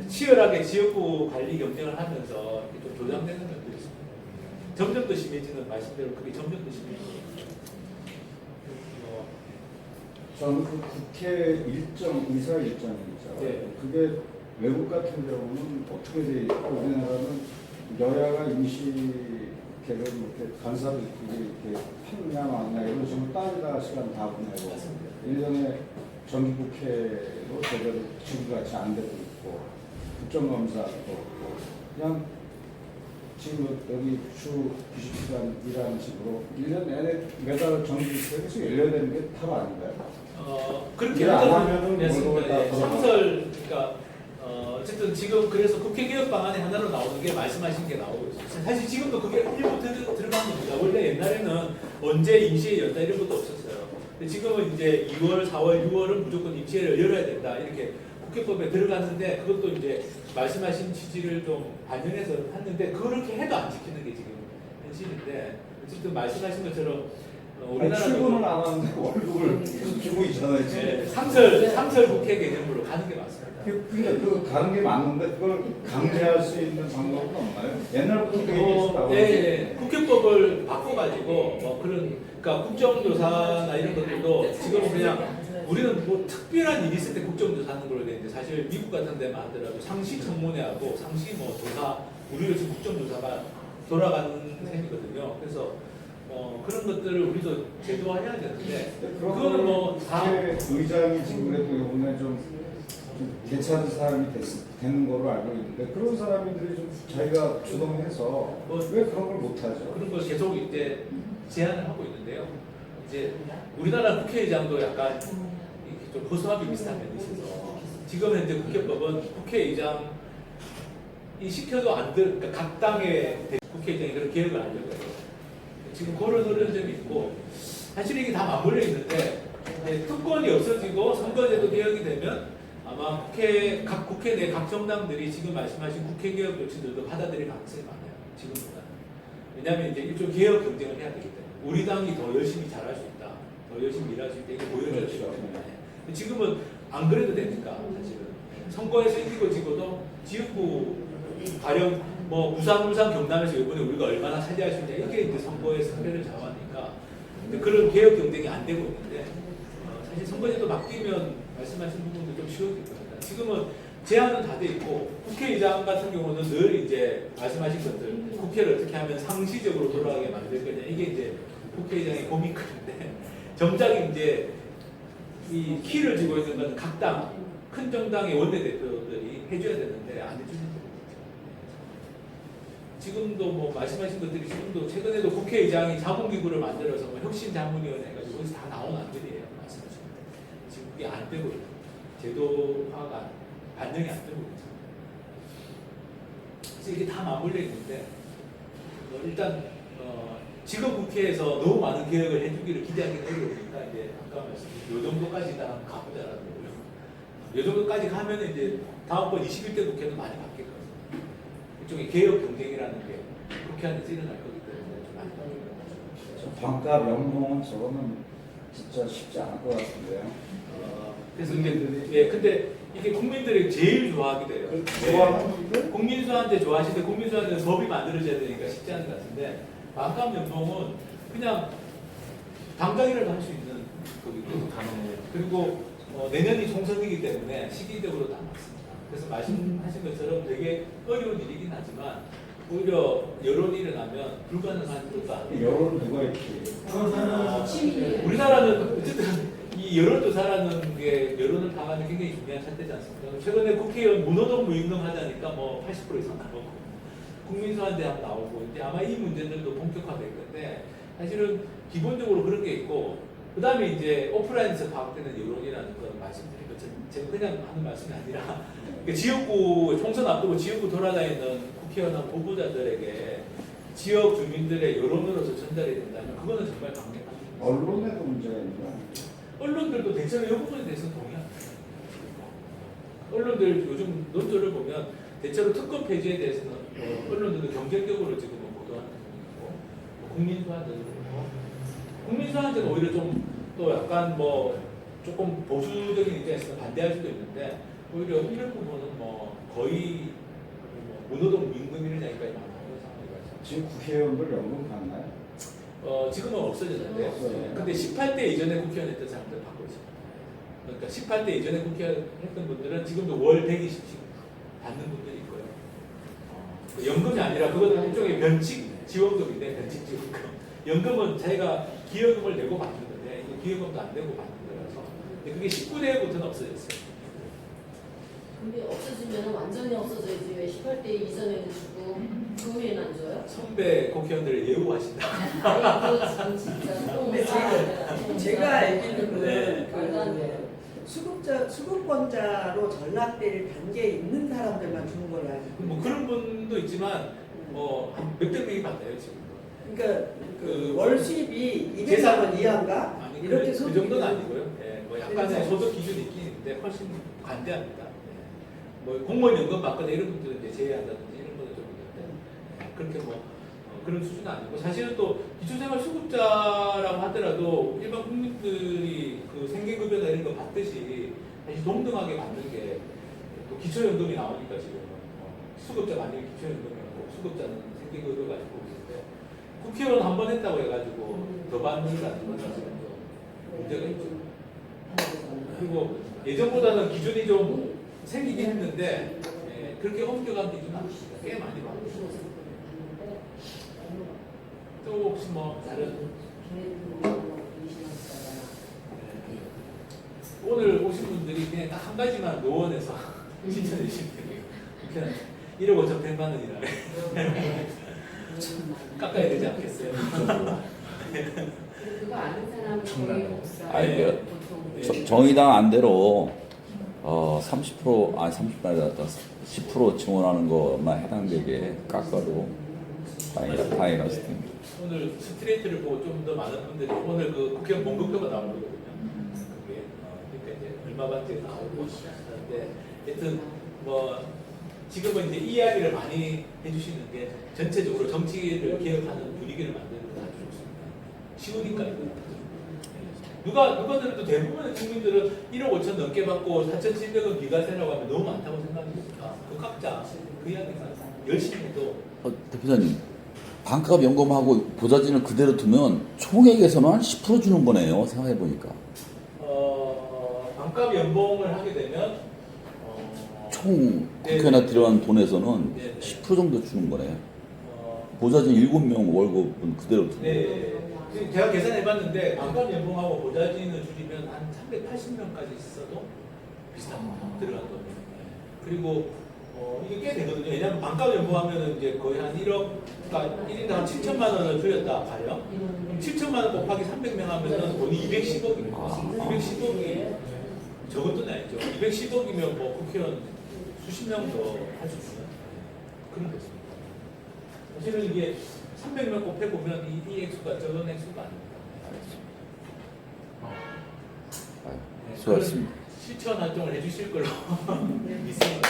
치열하게 지역구 관리 경쟁을 하면서 이렇게 좀 조장되는 면도 있습니다. 점점 더 심해지는 말씀대로 그게 점점 더 심해지는. 저는 그 국회 일정, 이사 일정이 있죠. 네. 그게 외국 같은 경우는 어떻게 돼 있고 우리나라는 여야가 임시 개를 이렇게 간사를 이렇게 판냐 마냐 이런 식으로 따지다가 시간 다 보내고 1년에 정기국회로 제대로 지금같이 안 되고 있고 국정감사도 없고 그냥 지금 여기 주 90시간 일하는 식으로 1년 내내 매달 정기국회에서 계속 열려야 되는 게 답 아닌가요? 그렇게 일 안 하면은 됐습니다. 다 예, 상설 그러니까 어쨌든 지금 그래서 국회 개혁 방안의 하나로 나오는 게 말씀하신 게 나오고 있어요. 사실 지금도 그게 일부 들어간 겁니다. 원래 옛날에는 언제 임시회 연다 이런 것도 없었어요. 근데 지금은 이제 2월, 4월, 6월은 무조건 임시회를 열어야 된다 이렇게 국회법에 들어갔는데 그것도 이제 말씀하신 취지를 좀 반영해서 했는데 그렇게 해도 안 지키는 게 지금 현실인데 어쨌든 말씀하신 것처럼 우리나라 출근을 안 하는데 월급을 계속 주고 있잖아요. 지금. 네, 상설 국회 개념으로 가는 게 맞습니다. 근데 그 가는 게 맞는데 그걸 강제할 수 있는 방법은 없나요? 옛날부터 그 얘기했었다고. 네, 국회법을 바꿔가지고 뭐 그런 그러니까 국정조사나 이런 것들도 지금 그냥 우리는 뭐 특별한 일이 있을 때 국정조사하는 걸로 되는데 사실 미국 같은 데만 하더라도 상시 청문회하고 상시 뭐 조사 우리도 지금 국정조사가 돌아가는 셈이거든요. 그래서 그런 것들을 우리도 제도화해야 되는데 그거는 뭐다 의장이 지금 그래도 이번에 좀 괜찮은 사람이 되는 걸로 알고 있는데 그런 사람들이 좀 자기가 주동해서 왜 그런 걸 못하죠? 그런 걸 계속 이제 제안을 하고 있는데요. 이제 우리나라 국회의장도 약간 이렇게 좀 허수아비 비슷한 면이 있어서 지금 현재 국회법은 국회의장이 시켜도 안 될, 그러니까 각 당의 국회의장이 그런 개혁을 하려고 해요. 지금 그런 점이 있고 사실 이게 다 맞물려 있는데 특권이 없어지고 선거제도 개혁이 되면 아마 각 국회 내 각 정당들이 지금 말씀하신 국회 개혁 조치들도 받아들일 가능성이 많아요. 지금보다는. 왜냐하면 이제 일종 개혁 경쟁을 해야 되기 때문에 우리 당이 더 열심히 잘할 수 있다, 더 열심히 일할 수 있다 이게 보여줘야 되기 때문에 지금은 안 그래도 되니까 사실은 선거에서 이기고 지고도 지역구 가령 뭐 부산 경남에서 이번에 우리가 얼마나 차지할 수 있냐 이게 이제 선거의 승패를 좌우하니까 근데 그런 개혁 경쟁이 안 되고 있는데 사실 선거제도 바뀌면 말씀하신 부분도 좀 쉬워질 겁니다. 지금은 제한은 다 돼 있고 국회의장 같은 경우는 늘 이제 말씀하신 것들 국회를 어떻게 하면 상시적으로 돌아가게 만들 거냐 이게 이제 국회의장의 고민거리인데 정작 이제 이 키를 쥐고 있는 건 각 당 큰 정당의 원내대표들이 해줘야 되는데 안 해주는 거죠. 지금도 뭐 말씀하신 것들이 지금도 최근에도 국회의장이 자문기구를 만들어서 뭐 혁신자문위원회 해가지고 거기서 다 나온 안들이에요. 말씀하신 것. 지금 그게 안 되고 있고 제도화가 반영이 안 되고 있죠. 그래서 이게 다 맞물려 있는데 일단 지금 국회에서 너무 많은 개혁을 해주기를 기대하기는 어려우니까 이제 아까 말씀드린 요 정도까지 일단 한번 가보자라는 거고요. 요 정도까지 가면 이제 다음번 21대 국회는 많이 바뀔 거예요. 일종의 개혁 경쟁이라는 게 국회 안에서 일어날 거기 때문에 좀 많이 바뀔 거예요. 반값 연봉은 저거는 진짜 쉽지 않을 것 같은데요. 그래서 이제 예, 근데 이게 국민들이 제일 좋아하게 돼요. 국민수한테 좋아하시는데 국민수한테는 법이 만들어져야 되니까 쉽지 않은 것 같은데 반값 연봉은 그냥 당장이라도 할 수 있는 거기고 그리고 내년이 총선이기 때문에 시기적으로 다 맞습니다. 그래서 말씀하신 것처럼 되게 어려운 일이긴 하지만 오히려 여론이 일어나면 불가능한 것도 아니에요. 여론 누가 이렇게 우리나라는 어쨌든 이 여론조사라는 게 여론을 파악하는 굉장히 중요한 차트지 않습니까? 최근에 국회의원 무노동 무임금 하자니까 뭐 80% 이상 나오고 국민수한대 한번 나오고 이제 아마 이 문제들도 본격화될 건데 사실은 기본적으로 그런 게 있고 그 다음에 이제 오프라인에서 파악되는 여론이라는 건 말씀드린 것처럼 제가 그냥 하는 말씀이 아니라 그러니까 지역구 총선 앞두고 지역구 돌아다니는 국회의원하고 후보자들에게 지역 주민들의 여론으로서 전달이 된다면 그거는 정말 강력한 언론에도 문제가 있나? 언론들도 대체로 이 부분에 대해서는 동의합니다. 언론들 요즘 논조를 보면 대체로 특권 폐지에 대해서는 언론들도 경쟁적으로 지금 보도하는 부분이고 국민수한테도 그렇고 국민수한테는 오히려 좀 또 약간 뭐 조금 보수적인 입장에서 반대할 수도 있는데 오히려 이런 부분은 뭐 거의 뭐 무노동 민금이라는 얘기까지 나오는 상황이라서 지금 국회의원들 연금 받나요? 지금은 없어졌는데 없어요. 근데 18대 이전에 국회의원 했던 사람들 받고 있습니다. 그러니까 18대 이전에 국회의원 했던 분들은 지금도 월 120씩 받는 분들이 있고요. 그 연금이 아니라 그거는 일종의 변칙 지원금인데 변칙 지원금. 연금은 자기가 기여금을 내고 받는 건데 이게 기여금도 안 내고 받는 거라서 근데 그게 19대부터는 없어졌어요. 근데 없어지면 완전히 없어져야지. 왜 18대 이전에는 주고 그 후에는 안 줘요? 선배 국회의원들을 예우하신다. 아니 그거 지금 진짜 근데 제가 알기로는 네. 말도 안 돼요. 수급권자로 전락될 단계에 있는 사람들만 주는 걸로 알고 있거든요. 뭐 그런 분도 있지만 한 몇백 명이 받나요 지금? 그러니까 월 수입이 재산- 200만 원 이하인가? 아니 이렇게 그 소득이 정도는 되는 아니고요. 예, 뭐 약간의 그래서- 소득 기준이 있긴 있는데 훨씬 관대합니다. 예. 뭐 공무원 연금 받거나 이런 분들은 이제 제외한다든지 이런 분은 좀 있는데 예, 그렇게 뭐 그런 수준은 아니고 사실은 또 기초생활 수급자라고 하더라도 일반 국민들이 그 생계급여나 이런 거 받듯이 사실 동등하게 받는 게 또 기초연금이 나오니까 지금 수급자가 아니면 기초연금이고 수급자는 생계급여가 있고 있는데 국회의원 한 번 했다고 해가지고 더 받는다는 건 사실은 좀 문제가 있죠. 그리고 예전보다는 기준이 좀 생기긴 했는데 예, 그렇게 옮겨간 기준은 아닙니다. 꽤 많이 받고 또 혹시 뭐 다른 오늘 오신 분들이 그냥 딱 한 가지만 노원에서 신청해 주시면 돼요. 1억 5천 100만 원이라네. 깎아야 되지 않겠어요? 그거 아는 사람은 거의 없어요. 아니, 그 보통. 정의당 안대로 30% 아니 30% 아니라 10% 지원하는 것만 해당되게 깎아도 다행이라고 싶습니다. 오늘 스트레이트를 보고 좀 더 많은 분들이 오늘 그 국회의원 봉급표가 나오는 거거든요. 그게 그러니까 이제 얼마 받지 나오고 하는데 하여튼 뭐 지금은 이제 이 이야기를 많이 해주시는 게 전체적으로 정치를 개혁하는 분위기를 만드는 게 아주 좋습니다. 쉬우니까요. 누가 들어도 대부분의 국민들은 1억 5천 넘게 받고 4,700원 비과세라고 하면 너무 많다고 생각합니다. 그 각자 그 이야기가 열심히 해도 대표자님, 반값 연금하고 보좌진을 그대로 두면 총액에서는 한 10% 주는 거네요. 생각해 보니까 반값 연봉을 하게 되면 총 네. 국회나 들어간 돈에서는 네. 10% 정도 주는 거네요. 보좌진 7명 월급은 그대로 두고. 네. 지금 제가 계산해봤는데 반값 연봉하고 보좌진을 줄이면 한 380명까지 있어도 비슷합니다. 들어간 돈. 그리고 이게 꽤 되거든요. 왜냐하면 반값 연봉하면은 이제 거의 한 1억, 그러니까 1인당 한 7천만 원을 줄였다 가령. 그럼 7천만 원 곱하기 300명 하면은 돈이 210억입니다. 210억이 적은 돈이 아니죠. 210억이면 뭐 국회의원 수십 명 더 할 수 있는 그런 거습니다. 사실은 이게 300명 곱해보면 이 액수가 적은 액수가 아닙니다. 수고하셨습니다. 실천 활동을 해주실 걸로 믿습니다.